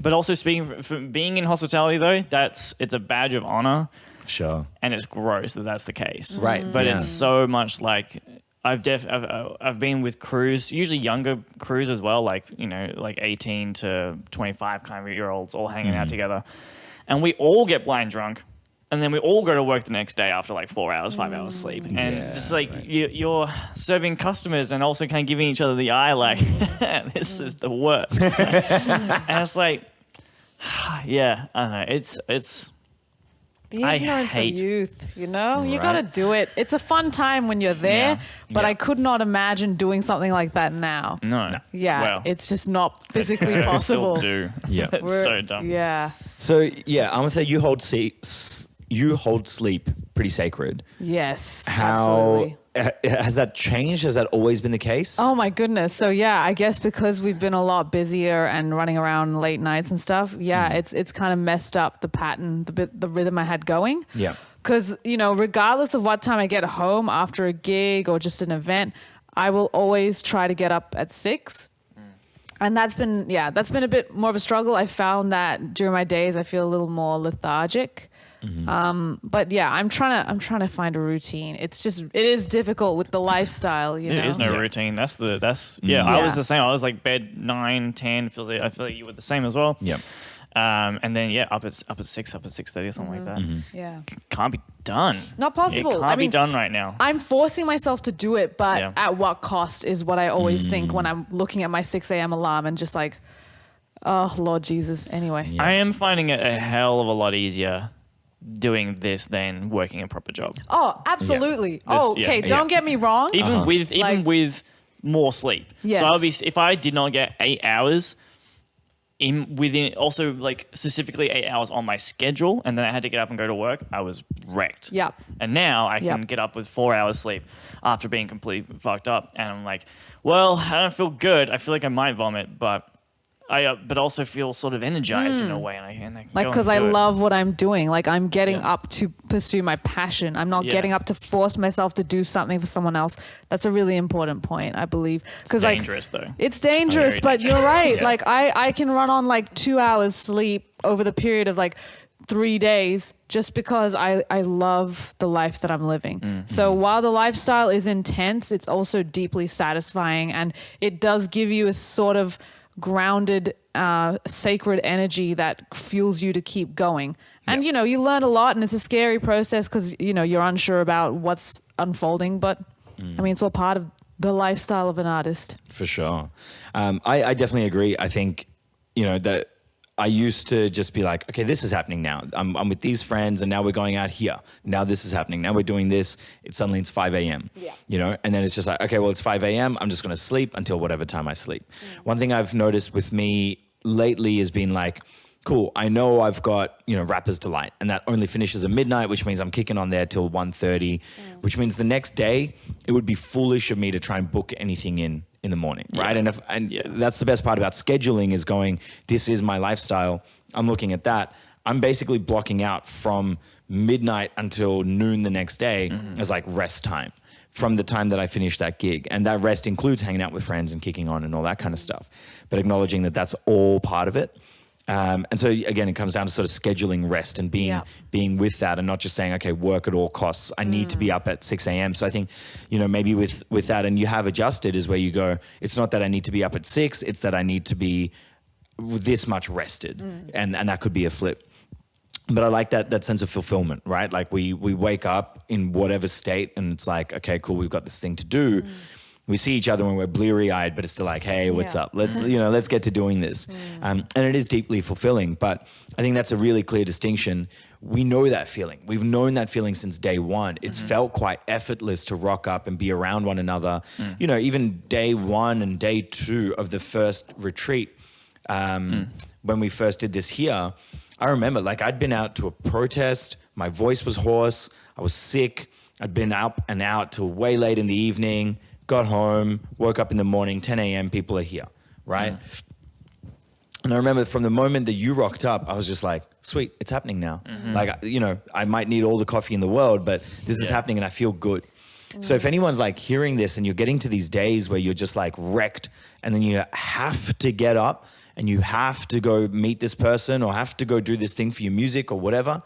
but also speaking for being in hospitality though, it's a badge of honor, Sure. and it's gross that that's the case. Right. But yeah. it's so much like I've been with crews, usually younger crews as well, like 18 to 25 kind of year olds all hanging out together, and we all get blind drunk. And then we all go to work the next day after like 4 hours, 5 hours sleep. And Yeah, just like you're serving customers and also kind of giving each other the eye like, this is the worst. And it's like, yeah, I don't know. It's The I ignorance hate- of youth, you know? You Right. got to do it. It's a fun time when you're there, Yeah. but Yeah. I could not imagine doing something like that now. no. Yeah, Well, it's just not physically I possible. still do. Yeah. It's We're- so dumb. Yeah. So, yeah, Amutha, you hold sleep pretty sacred. Yes. How Absolutely. has that changed? Has that always been the case? Oh my goodness. So yeah, I guess because we've been a lot busier and running around late nights and stuff, yeah, it's kind of messed up the pattern, the rhythm I had going. Yeah. Because, regardless of what time I get home after a gig or just an event, I will always try to get up at 6. And that's been a bit more of a struggle. I found that during my days, I feel a little more lethargic. But yeah, I'm trying to find a routine. It is difficult with the lifestyle, you know. There is no Yeah. routine. That's I Yeah. was the same. I was like bed 9, 10. I feel like you were the same as well. Yep. And then up at 6, up at 6:30 or something like that. Yeah. Can't be done. Not possible. It I can't be mean, done right now. I'm forcing myself to do it, but Yeah. at what cost is what I always think when I'm looking at my 6 a.m. alarm and just like, oh, Lord Jesus. Anyway. Yeah. I am finding it a hell of a lot easier doing this than working a proper job. Oh, absolutely. Yeah. Oh, This- okay. yeah. Don't get me wrong. Even Like- with more sleep. Yes. So I'll be if I did not get 8 hours within also like specifically 8 hours on my schedule, and then I had to get up and go to work, I was wrecked. Yep. And now I can Yep. get up with 4 hours sleep after being completely fucked up, and I'm like, well, I don't feel good. I feel like I might vomit, but I but also feel sort of energized in a way, and I can Like, go because and I do it. love what I'm doing. Like, I'm getting Yeah. up to pursue my passion. I'm not Yeah. getting up to force myself to do something for someone else. That's a really important point, I believe. Because like, dangerous though. it's dangerous, Very but dangerous. you're right. Yeah. Like, I can run on like 2 hours sleep over the period of like 3 days just because I love the life that I'm living. So while the lifestyle is intense, it's also deeply satisfying, and it does give you a sort of grounded, sacred energy that fuels you to keep going. And, you know, you learn a lot, and it's a scary process because, you know, you're unsure about what's unfolding. But, I mean, it's all part of the lifestyle of an artist. For sure. I definitely agree. I think, you know, that I used to just be like, okay, this is happening now. I'm with these friends, and now we're going out here. Now this is happening. Now we're doing this. Suddenly it's 5 a.m. Yeah. You know, and then it's just like, okay, well, it's 5 a.m. I'm just going to sleep until whatever time I sleep. One thing I've noticed with me lately has been like, cool, I know I've got, you know, Rapper's Delight, and that only finishes at midnight, which means I'm kicking on there till 1:30, which means the next day it would be foolish of me to try and book anything in the morning, right? And that's the best part about scheduling is going, this is my lifestyle. I'm looking at that. I'm basically blocking out from midnight until noon the next day as like rest time from the time that I finish that gig. And that rest includes hanging out with friends and kicking on and all that kind of stuff. But acknowledging that that's all part of it. And so again, it comes down to sort of scheduling rest and being with that, and not just saying, okay, work at all costs. I need to be up at 6 a.m. So I think, you know, maybe with that, and you have adjusted, is where you go, it's not that I need to be up at 6, it's that I need to be this much rested. And that could be a flip. But I like that sense of fulfillment, right? Like we wake up in whatever state, and it's like, okay, cool, we've got this thing to do. We see each other when we're bleary-eyed, but it's still like, hey, what's up? Let's get to doing this. And it is deeply fulfilling. But I think that's a really clear distinction. We know that feeling. We've known that feeling since day one. It's felt quite effortless to rock up and be around one another. You know, even day 1 and day 2 of the first retreat, when we first did this here, I remember, like, I'd been out to a protest. My voice was hoarse. I was sick. I'd been up and out till way late in the evening. Got home, woke up in the morning, 10 a.m., people are here, right? And I remember from the moment that you rocked up, I was just like, sweet, it's happening now. Like, you know, I might need all the coffee in the world, but this is happening and I feel good. So if anyone's like hearing this and you're getting to these days where you're just like wrecked, and then you have to get up and you have to go meet this person or have to go do this thing for your music or whatever,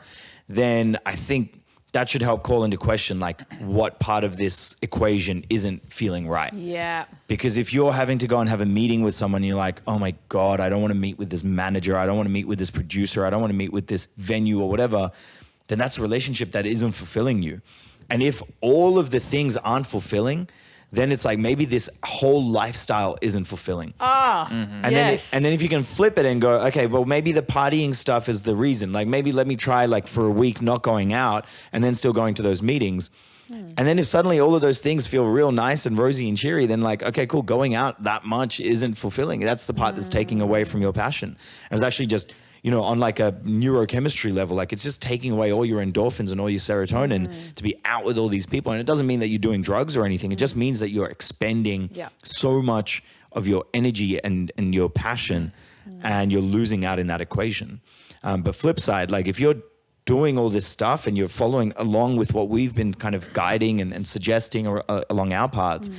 then I think that should help call into question, like, what part of this equation isn't feeling right. Yeah. Because if you're having to go and have a meeting with someone, you're like, oh my God, I don't want to meet with this manager. I don't want to meet with this producer. I don't want to meet with this venue or whatever. Then that's a relationship that isn't fulfilling you. And if all of the things aren't fulfilling, then it's like maybe this whole lifestyle isn't fulfilling. And then if you can flip it and go, okay, well, maybe the partying stuff is the reason. Like, maybe let me try like for a week not going out and then still going to those meetings. And then if suddenly all of those things feel real nice and rosy and cheery, then like, okay, cool, going out that much isn't fulfilling. That's the part that's taking away from your passion. And it's actually just, you know, on like a neurochemistry level, like it's just taking away all your endorphins and all your serotonin to be out with all these people. And it doesn't mean that you're doing drugs or anything. It just means that you're expending so much of your energy and your passion, and you're losing out in that equation. But flip side, like if you're doing all this stuff and you're following along with what we've been kind of guiding and suggesting along our paths,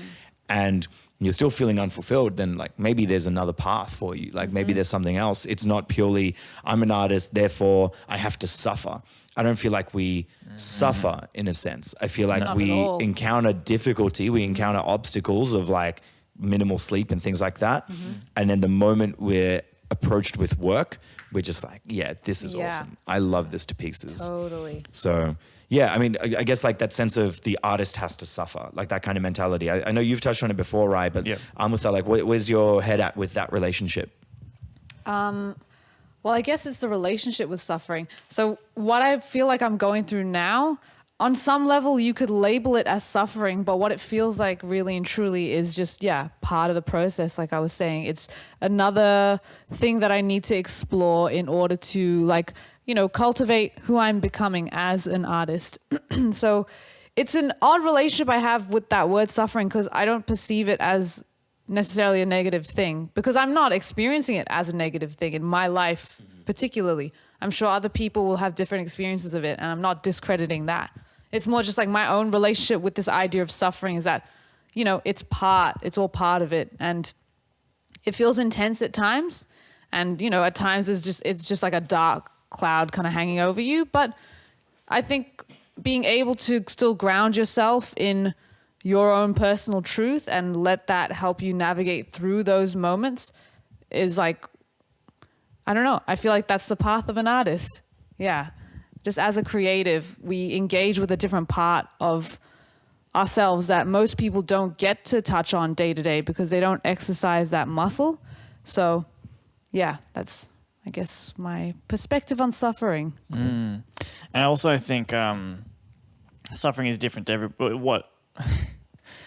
and you're still feeling unfulfilled, then like maybe there's another path for you. Like maybe there's something else. It's not purely, I'm an artist, therefore I have to suffer. I don't feel like we suffer in a sense. I feel like we encounter difficulty, we encounter obstacles of like minimal sleep and things like that. And then the moment we're approached with work, we're just like, yeah, this is awesome. I love this to pieces. Totally. So yeah, I mean, I guess like that sense of the artist has to suffer, like that kind of mentality. I know you've touched on it before, Rai, but Amutha, like where's your head at with that relationship? Well, I guess it's the relationship with suffering. So what I feel like I'm going through now, on some level, you could label it as suffering, but what it feels like really and truly is just, part of the process. Like I was saying, it's another thing that I need to explore in order to like, you know, cultivate who I'm becoming as an artist. So it's an odd relationship I have with that word suffering, because I don't perceive it as necessarily a negative thing, because I'm not experiencing it as a negative thing in my life particularly. I'm sure other people will have different experiences of it, and I'm not discrediting that. It's more just like my own relationship with this idea of suffering is that, you know, it's all part of it, and it feels intense at times, and, you know, at times it's just like a dark cloud kind of hanging over you. But I think being able to still ground yourself in your own personal truth and let that help you navigate through those moments is like, I don't know. I feel like that's the path of an artist. Yeah. Just as a creative, we engage with a different part of ourselves that most people don't get to touch on day to day because they don't exercise that muscle. So, yeah, that's, I guess, my perspective on suffering. And I also think suffering is different to every.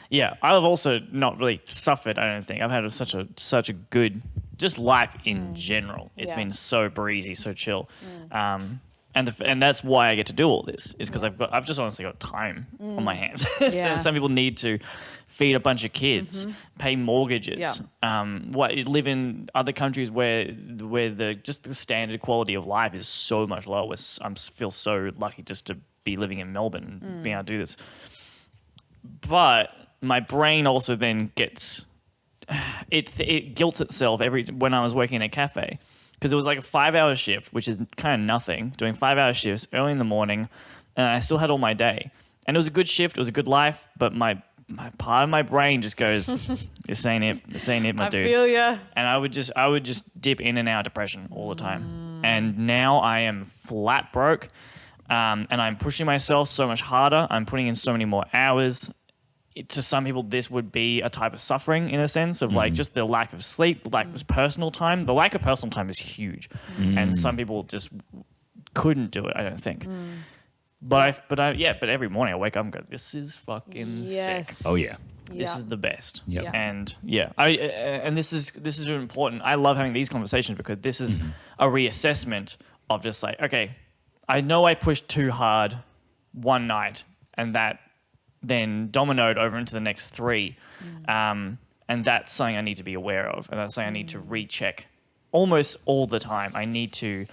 Yeah, I've also not really suffered. I don't think I've had such a good just life in general. It's been so breezy, so chill. And that's why I get to do all this is because I've just honestly got time on my hands. Yeah. Some people need to feed a bunch of kids, pay mortgages, live in other countries where the standard quality of life is so much lower. I feel so lucky just to be living in Melbourne and being able to do this. But my brain also then gets it guilts itself when I was working in a cafe. Because it was like a 5-hour shift, which is kind of nothing, doing 5-hour shifts early in the morning, and I still had all my day. And it was a good shift, it was a good life, but my part of my brain just goes, this ain't it, my dude. I feel ya. And I would just dip in and out of depression all the time. And now I am flat broke, and I'm pushing myself so much harder. I'm putting in so many more hours. To some people, this would be a type of suffering in a sense of like just the lack of sleep, the lack of personal time. The lack of personal time is huge, and some people just couldn't do it. I don't think. But every morning I wake up and go, "This is fucking sick. Oh yeah, This is the best." Yep. And and this is important. I love having these conversations because this is a reassessment of just like, okay, I know I pushed too hard one night, and that then dominoed over into the next 3. And that's something I need to be aware of. And that's something I need to recheck almost all the time. I need to,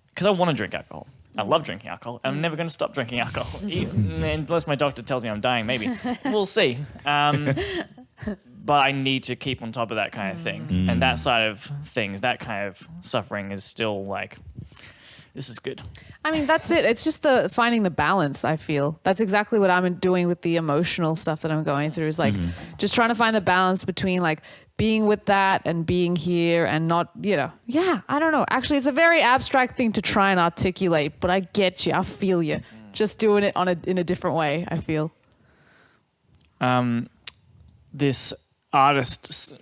because I want to drink alcohol. I love drinking alcohol. And I'm never going to stop drinking alcohol. Unless my doctor tells me I'm dying, maybe. We'll see. But I need to keep on top of that kind of thing. And that side of things, that kind of suffering is still like, this is good. I mean, that's it. It's just finding the balance, I feel. That's exactly what I'm doing with the emotional stuff that I'm going through is like just trying to find the balance between like being with that and being here and not, I don't know. Actually, it's a very abstract thing to try and articulate, but I get you. I feel you. Just doing it in a different way, I feel. This artist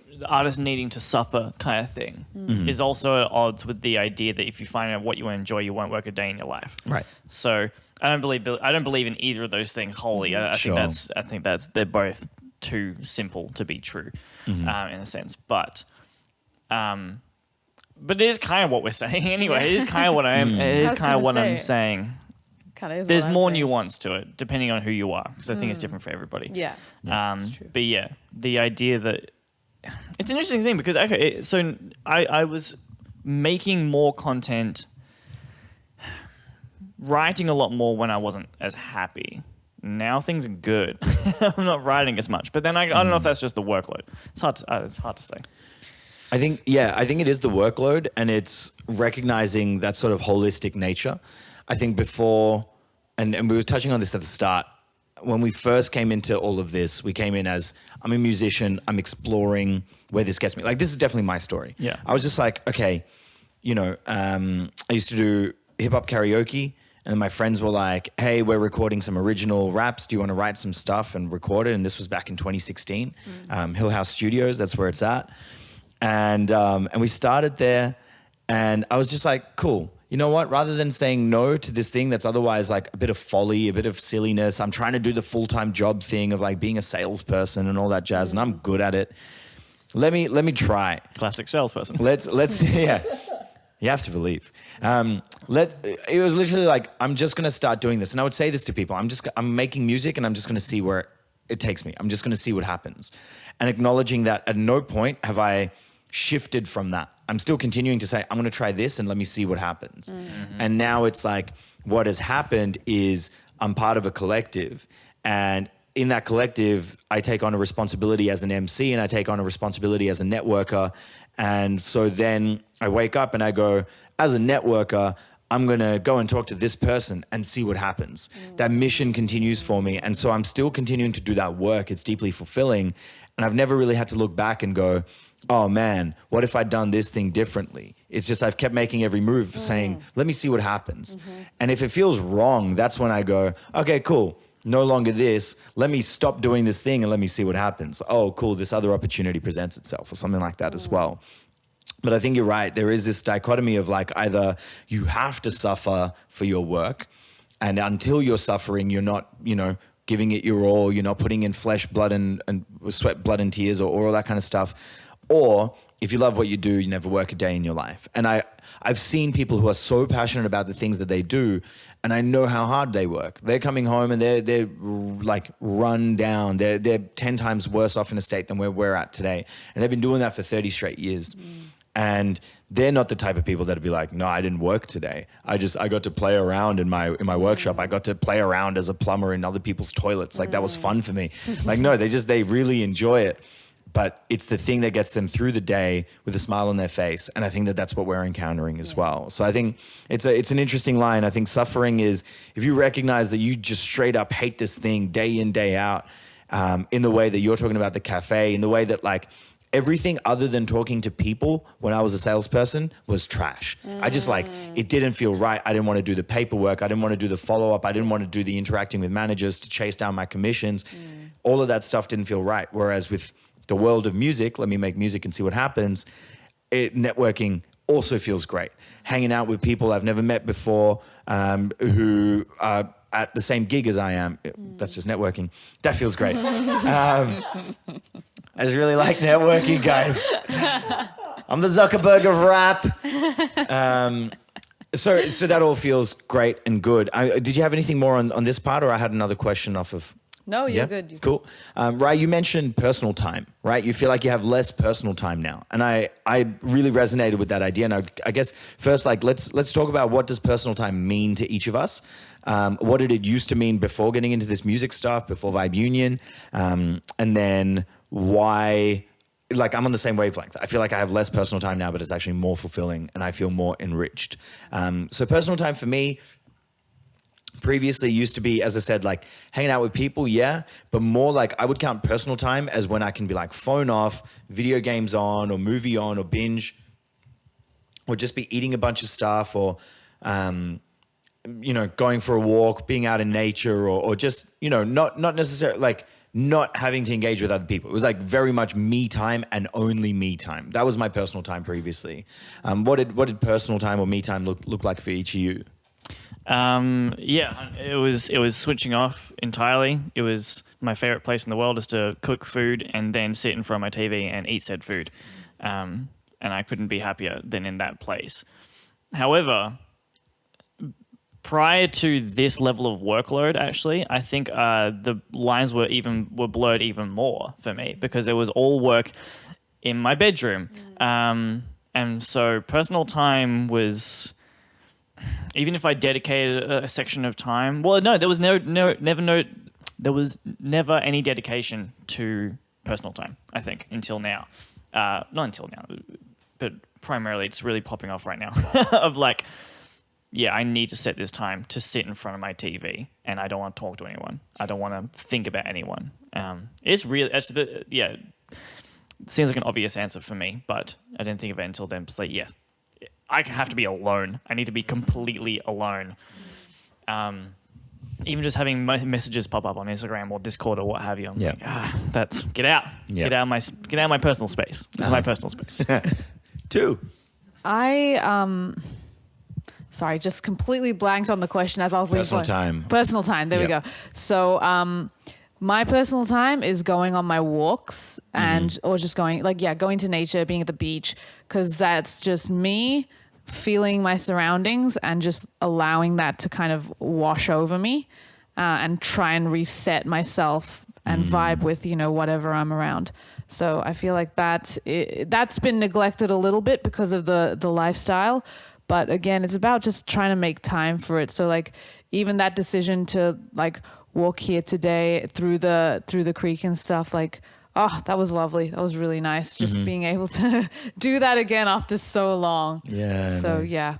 needing to suffer kind of thing is also at odds with the idea that if you find out what you enjoy, you won't work a day in your life. Right. So I don't believe in either of those things wholly. I think they're both too simple to be true in a sense. But it is kind of what we're saying anyway. It is kind of what I am. It is kind of what I'm saying. There's more nuance to it depending on who you are because I think it's different for everybody. Yeah. That's true. But yeah, the idea that it's an interesting thing because so I was making more content, writing a lot more when I wasn't as happy. Now things are good. I'm not writing as much, but then I don't know if that's just the workload. It's hard to say. I think it is the workload, and it's recognizing that sort of holistic nature. I think before, and we were touching on this at the start, when we first came into all of this, we came in as, I'm a musician, I'm exploring where this gets me. Like, this is definitely my story. Yeah. I was just like, okay, I used to do hip-hop karaoke, and my friends were like, hey, we're recording some original raps. Do you want to write some stuff and record it? And this was back in 2016. Hill House Studios, that's where it's at. And we started there, and I was just like, cool. You know what? Rather than saying no to this thing that's otherwise like a bit of folly, a bit of silliness, I'm trying to do the full-time job thing of like being a salesperson and all that jazz, and I'm good at it. Let me try. Classic salesperson. Let's yeah. You have to believe. It was literally like, I'm just gonna start doing this, and I would say this to people. I'm making music, and I'm just gonna see where it takes me. I'm just gonna see what happens, and acknowledging that at no point have I shifted from that. I'm still continuing to say, I'm going to try this and let me see what happens. And now it's like, what has happened is I'm part of a collective, and in that collective, I take on a responsibility as an MC, and I take on a responsibility as a networker. And so then I wake up and I go, as a networker, I'm going to go and talk to this person and see what happens. That mission continues for me. And so I'm still continuing to do that work. It's deeply fulfilling. And I've never really had to look back and go, oh man, what if I'd done this thing differently? It's just I've kept making every move saying, let me see what happens. And if it feels wrong, that's when I go, okay, cool. No longer this. Let me stop doing this thing and let me see what happens. Oh, cool. This other opportunity presents itself or something like that as well. But I think you're right. There is this dichotomy of like either you have to suffer for your work, and until you're suffering, you're not, giving it your all. You're not putting in flesh, blood, and sweat, blood, and tears, or all that kind of stuff. Or if you love what you do, you never work a day in your life. And I've seen people who are so passionate about the things that they do, and I know how hard they work. They're coming home and they're like run down. They're 10 times worse off in a state than where we're at today. And they've been doing that for 30 straight years. And they're not the type of people that'd be like, no, I didn't work today. I got to play around in my workshop. I got to play around as a plumber in other people's toilets. Like that was fun for me. Like, no, they really enjoy it. But it's the thing that gets them through the day with a smile on their face. And I think that that's what we're encountering as well. So I think it's an interesting line. I think suffering is, if you recognize that you just straight up hate this thing day in, day out, in the way that you're talking about the cafe, in the way that like everything other than talking to people when I was a salesperson was trash. I just it didn't feel right. I didn't want to do the paperwork. I didn't want to do the follow-up. I didn't want to do the interacting with managers to chase down my commissions. All of that stuff didn't feel right. Whereas with the world of music, let me make music and see what happens. Networking also feels great. Hanging out with people I've never met before, who are at the same gig as I am. That's just networking. That feels great. I just really like networking, guys. I'm the Zuckerberg of rap. So that all feels great and good. Did you have anything more on this part, or I had another question off of? No, you're good. Cool. Rhath, you mentioned personal time, right? You feel like you have less personal time now. And I really resonated with that idea. And I guess first, like, let's talk about what does personal time mean to each of us? What did it used to mean before getting into this music stuff, before Vibe Union? And then why, like, I'm on the same wavelength. I feel like I have less personal time now, but it's actually more fulfilling and I feel more enriched. So personal time for me, previously used to be, as I said, like hanging out with people, yeah, but more like I would count personal time as when I can be like phone off, video games on, or movie on, or binge, or just be eating a bunch of stuff, or going for a walk, being out in nature, or just not necessarily like not having to engage with other people. It was like very much me time and only me time. That was my personal time previously. What did personal time or me time look like for each of you? It was switching off entirely. It was my favorite place in the world is to cook food and then sit in front of my TV and eat said food. And I couldn't be happier than in that place. However, prior to this level of workload, actually, I think the lines were blurred even more for me because it was all work in my bedroom. And so personal time was, even if I dedicated a section of time, there was never any dedication to personal time, I think, until now. Not until now, but primarily it's really popping off right now of like, yeah, I need to set this time to sit in front of my TV and I don't want to talk to anyone. I don't want to think about anyone. It seems like an obvious answer for me, but I didn't think of it until then. It's like, yeah, I have to be alone. I need to be completely alone. Even just having messages pop up on Instagram or Discord or what have you. I'm like, that's get out. Yeah. Get out of my personal space. This is my personal space. 2. Sorry, just completely blanked on the question as I was leaving. Personal time. Personal time. There we go. So, my personal time is going on my walks or just going to nature, being at the beach, because that's just me feeling my surroundings and just allowing that to kind of wash over me and try and reset myself and vibe with, whatever I'm around. So I feel like that's been neglected a little bit because of the lifestyle. But again, it's about just trying to make time for it. So like even that decision to like walk here today through the creek and stuff, like, oh, that was lovely. That was really nice. Just being able to do that again after so long. Yeah. So nice. yeah,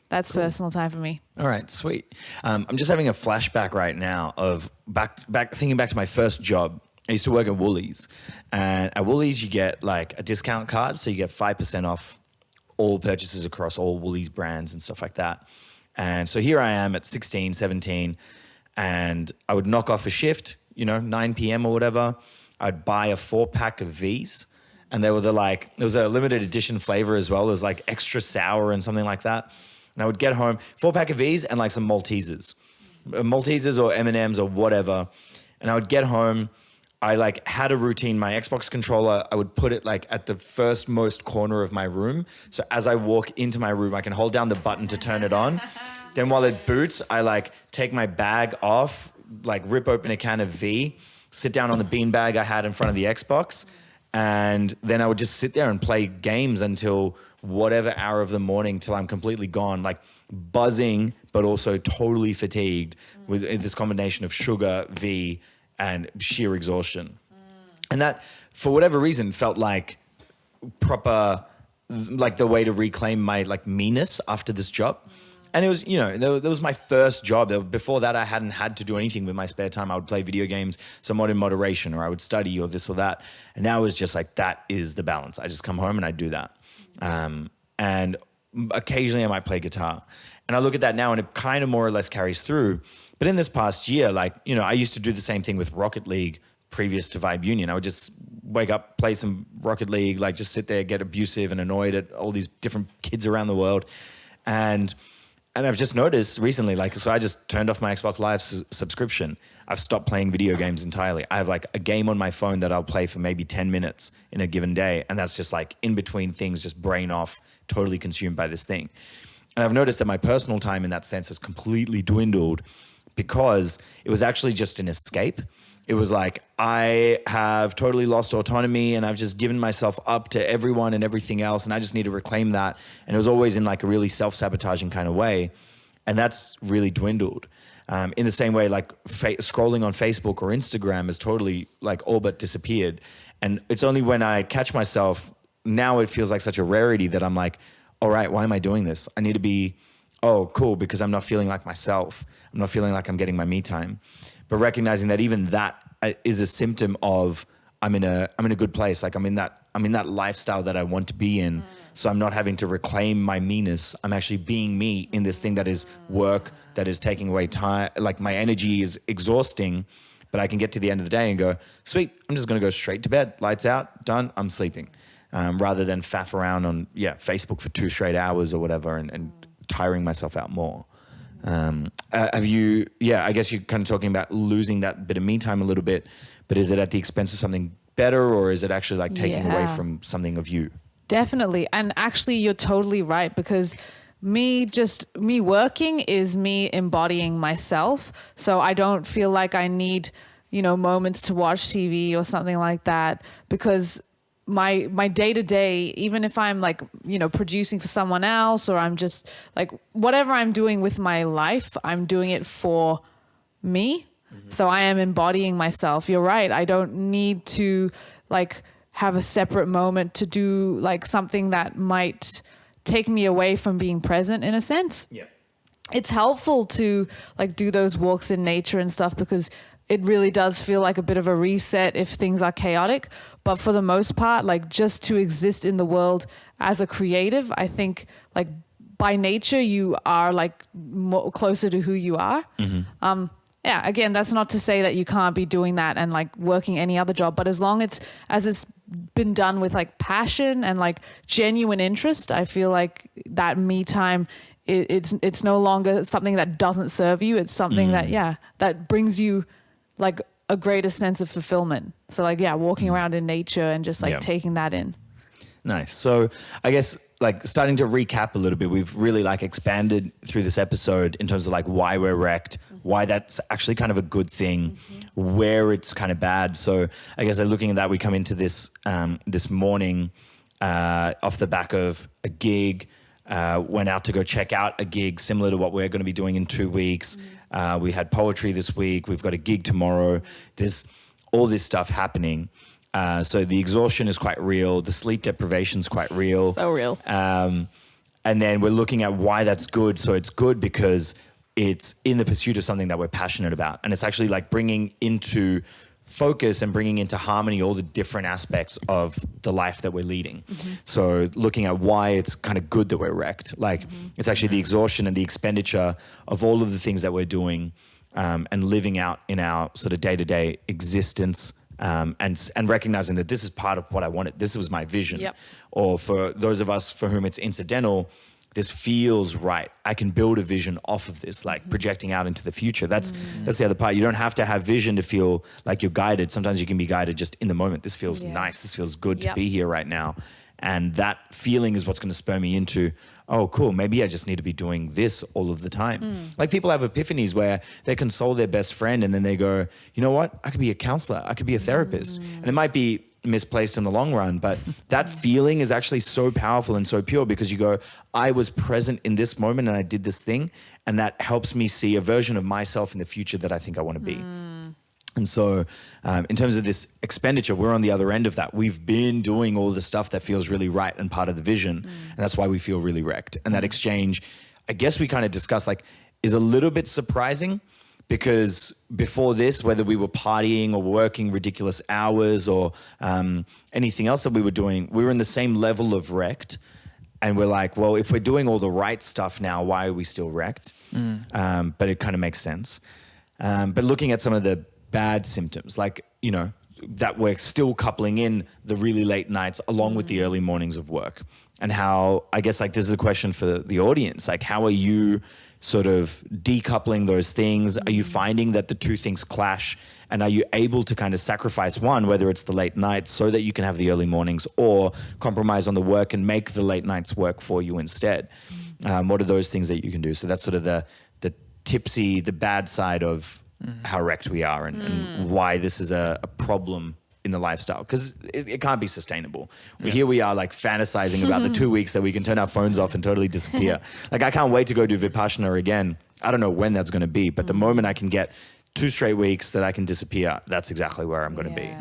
that's cool. Personal time for me. All right, sweet. I'm just having a flashback right now of back thinking back to my first job. I used to work at Woolies, and at Woolies you get like a discount card, so you get 5% off all purchases across all Woolies brands and stuff like that. And so here I am at 16, 17, and I would knock off a shift, 9 p.m. or whatever. I'd buy a 4-pack of V's, and they were there was a limited edition flavor as well. It was like extra sour and something like that. And I would get home, 4-pack of V's and like some Maltesers or M&Ms or whatever. And I would get home. I like had a routine. My Xbox controller, I would put it like at the first most corner of my room. So as I walk into my room, I can hold down the button to turn it on. Then while it boots, I like take my bag off, like rip open a can of V, sit down on the beanbag I had in front of the Xbox. And then I would just sit there and play games until whatever hour of the morning till I'm completely gone, like buzzing, but also totally fatigued with this combination of sugar, V, and sheer exhaustion. And that, for whatever reason, felt like proper, like the way to reclaim my like meanness after this job. And it was, that was my first job. Before that, I hadn't had to do anything with my spare time. I would play video games somewhat in moderation, or I would study or this or that. And now it was just like, that is the balance. I just come home and I do that. And occasionally I might play guitar. And I look at that now and it kind of more or less carries through. But in this past year, I used to do the same thing with Rocket League previous to Vibe Union. I would just wake up, play some Rocket League, like just sit there, get abusive and annoyed at all these different kids around the world. And I've just noticed recently, so I just turned off my Xbox Live subscription. I've stopped playing video games entirely. I have like a game on my phone that I'll play for maybe 10 minutes in a given day. And that's just like in between things, just brain off, totally consumed by this thing. And I've noticed that my personal time in that sense has completely dwindled because it was actually just an escape. It was like, I have totally lost autonomy and I've just given myself up to everyone and everything else. And I just need to reclaim that. And it was always in like a really self-sabotaging kind of way. And that's really dwindled. In the same way, like scrolling on Facebook or Instagram has totally like all but disappeared. And it's only when I catch myself, now it feels like such a rarity that I'm like, all right, why am I doing this? I need to be, oh, cool, because I'm not feeling like myself. I'm not feeling like I'm getting my me time. But recognizing that even that is a symptom of I'm in a good place. Like I'm in that lifestyle that I want to be in. So I'm not having to reclaim my meanness. I'm actually being me in this thing that is work, that is taking away time. Like my energy is exhausting, but I can get to the end of the day and go, sweet, I'm just going to go straight to bed. Lights out, done, I'm sleeping. Rather than faff around on Facebook for 2 straight hours or whatever and tiring myself out more. I guess you're kind of talking about losing that bit of me time a little bit, but is it at the expense of something better, or is it actually like taking away from something of you? Definitely. And actually you're totally right, because me working is me embodying myself. So I don't feel like I need, moments to watch TV or something like that, because my day-to-day, even if I'm like, producing for someone else, or I'm just like, whatever I'm doing with my life, I'm doing it for me. Mm-hmm. So I am embodying myself. You're right. I don't need to like have a separate moment to do like something that might take me away from being present in a sense. Yeah. It's helpful to like do those walks in nature and stuff, because it really does feel like a bit of a reset if things are chaotic. But for the most part, like just to exist in the world as a creative, I think like by nature, you are like more closer to who you are. Mm-hmm. Again, that's not to say that you can't be doing that and like working any other job, but as long as it's been done with like passion and like genuine interest, I feel like that me time, it's no longer something that doesn't serve you. It's something that brings you like a greater sense of fulfillment. So like, walking around in nature and just like taking that in. Nice. So I guess like starting to recap a little bit, we've really like expanded through this episode in terms of like why we're wrecked, why that's actually kind of a good thing, where it's kind of bad. So I guess looking at that, we come into this this morning off the back of a gig, went out to go check out a gig similar to what we're going to be doing in 2 weeks. We had poetry this week. We've got a gig tomorrow. There's all this stuff happening. So the exhaustion is quite real. The sleep deprivation is quite real. So real. And then we're looking at why that's good. So it's good because it's in the pursuit of something that we're passionate about. And it's actually like bringing into focus and bringing into harmony all the different aspects of the life that we're leading. So looking at why it's kind of good that we're wrecked. Like it's actually the exhaustion and the expenditure of all of the things that we're doing and living out in our sort of day-to-day existence, and recognizing that this is part of what I wanted. This was my vision. Yep. Or for those of us for whom it's incidental, this feels right. I can build a vision off of this, like projecting out into the future. That's the other part. You don't have to have vision to feel like you're guided. Sometimes you can be guided just in the moment. This feels nice. This feels good to be here right now. And that feeling is what's going to spur me into, oh, cool, maybe I just need to be doing this all of the time. Like people have epiphanies where they console their best friend and then they go, you know what? I could be a counselor. I could be a therapist. And it might be misplaced in the long run, but that feeling is actually so powerful and so pure because you go, I was present in this moment and I did this thing, and that helps me see a version of myself in the future that I think I want to be. And so in terms of this expenditure, we're on the other end of that. We've been doing all the stuff that feels really right and part of the vision, and that's why we feel really wrecked. And that exchange, I guess we kind of discussed, like, is a little bit surprising. Because before this, whether we were partying or working ridiculous hours or anything else that we were doing, we were in the same level of wrecked. And we're like, well, if we're doing all the right stuff now, why are we still wrecked? But it kind of makes sense. But looking at some of the bad symptoms, like, you know, that we're still coupling in the really late nights along with the early mornings of work. And how, I guess, like, this is a question for the audience. Like, how are you sort of decoupling those things? Are you finding that the two things clash? And are you able to kind of sacrifice one, whether it's the late nights so that you can have the early mornings, or compromise on the work and make the late nights work for you instead? What are those things that you can do? So that's sort of the tipsy, the bad side of how wrecked we are and why this is a problem in the lifestyle, because it can't be sustainable. Here we are, like, fantasizing about the 2 weeks that we can turn our phones off and totally disappear. Like, I can't wait to go do Vipassana again. I don't know when that's going to be, but the moment I can get 2 straight weeks that I can disappear, that's exactly where I'm going to be.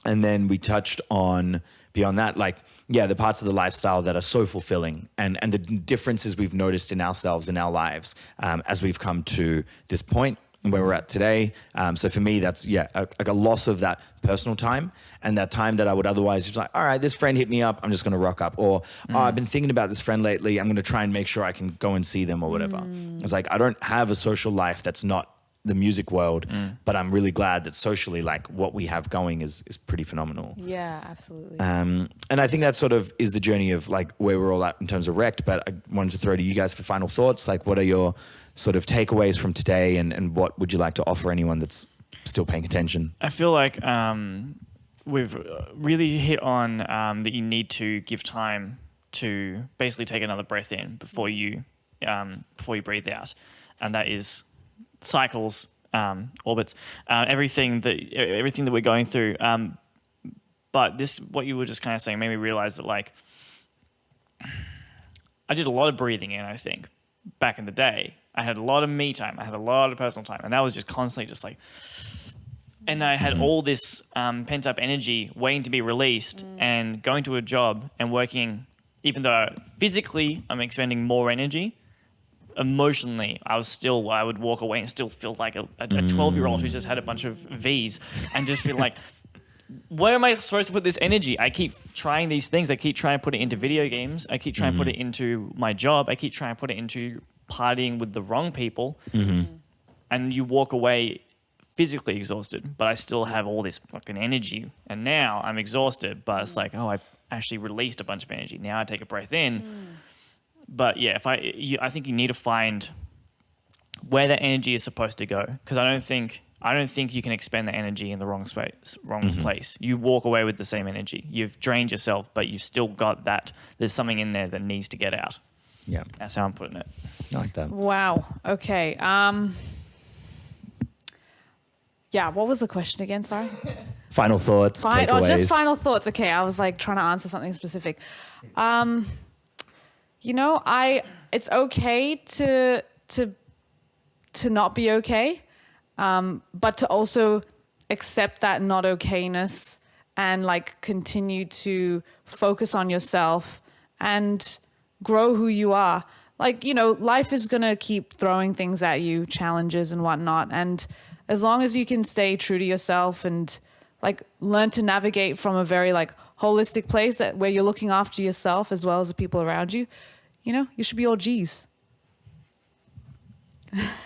And then we touched on, beyond that, like, the parts of the lifestyle that are so fulfilling and the differences we've noticed in ourselves, in our lives, as we've come to this point where we're at today. So for me, that's, like a loss of that personal time, and that time that I would otherwise just like, all right, this friend hit me up, I'm just going to rock up. Or, I've been thinking about this friend lately, I'm going to try and make sure I can go and see them or whatever. It's like, I don't have a social life that's not the music world, but I'm really glad that socially, like, what we have going is pretty phenomenal. Yeah, absolutely. And I think that sort of is the journey of, like, where we're all at in terms of wrecked. But I wanted to throw to you guys for final thoughts. Like, what are your sort of takeaways from today, and what would you like to offer anyone that's still paying attention? I feel like we've really hit on that you need to give time to basically take another breath in before you breathe out, and that is cycles, orbits, everything that we're going through. But this, what you were just kind of saying, made me realize that, like, I did a lot of breathing in, I think, back in the day. I had a lot of me time. I had a lot of personal time. And that was just constantly just like, and I had all this pent up energy waiting to be released, and going to a job and working, even though physically I'm expending more energy, emotionally, I would walk away and still feel like a 12-year-old who's just had a bunch of V's, and just feel like, where am I supposed to put this energy? I keep trying these things. I keep trying to put it into video games. I keep trying to put it into my job. I keep trying to put it into partying with the wrong people. And you walk away physically exhausted, but I still have all this fucking energy. And now I'm exhausted, but it's like, oh, I actually released a bunch of energy. Now I take a breath in. But yeah, I think you need to find where that energy is supposed to go, because I don't think you can expend the energy in the wrong space, wrong place. You walk away with the same energy. You've drained yourself, but you've still got that. There's something in there that needs to get out. Yeah, that's how I'm putting it. I like that. Wow. Okay. What was the question again? Sorry. Final thoughts. Takeaways. Just final thoughts. Okay, I was like trying to answer something specific. It's okay to not be okay, but to also accept that not okayness and, like, continue to focus on yourself and grow who you are. Like, life is gonna keep throwing things at you, challenges and whatnot, and as long as you can stay true to yourself and like learn to navigate from a very like holistic place that where you're looking after yourself as well as the people around you, you know, you should be all G's.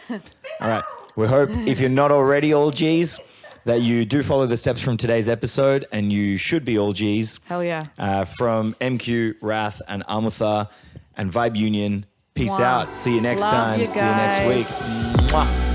All right. We hope if you're not already all G's, that you do follow the steps from today's episode, and you should be all G's. Hell yeah. From Emkew, Rhath, and Amutha, and Vibe Union. Peace Mwah. out. See you next Love time. you See you next guys. week. Mwah.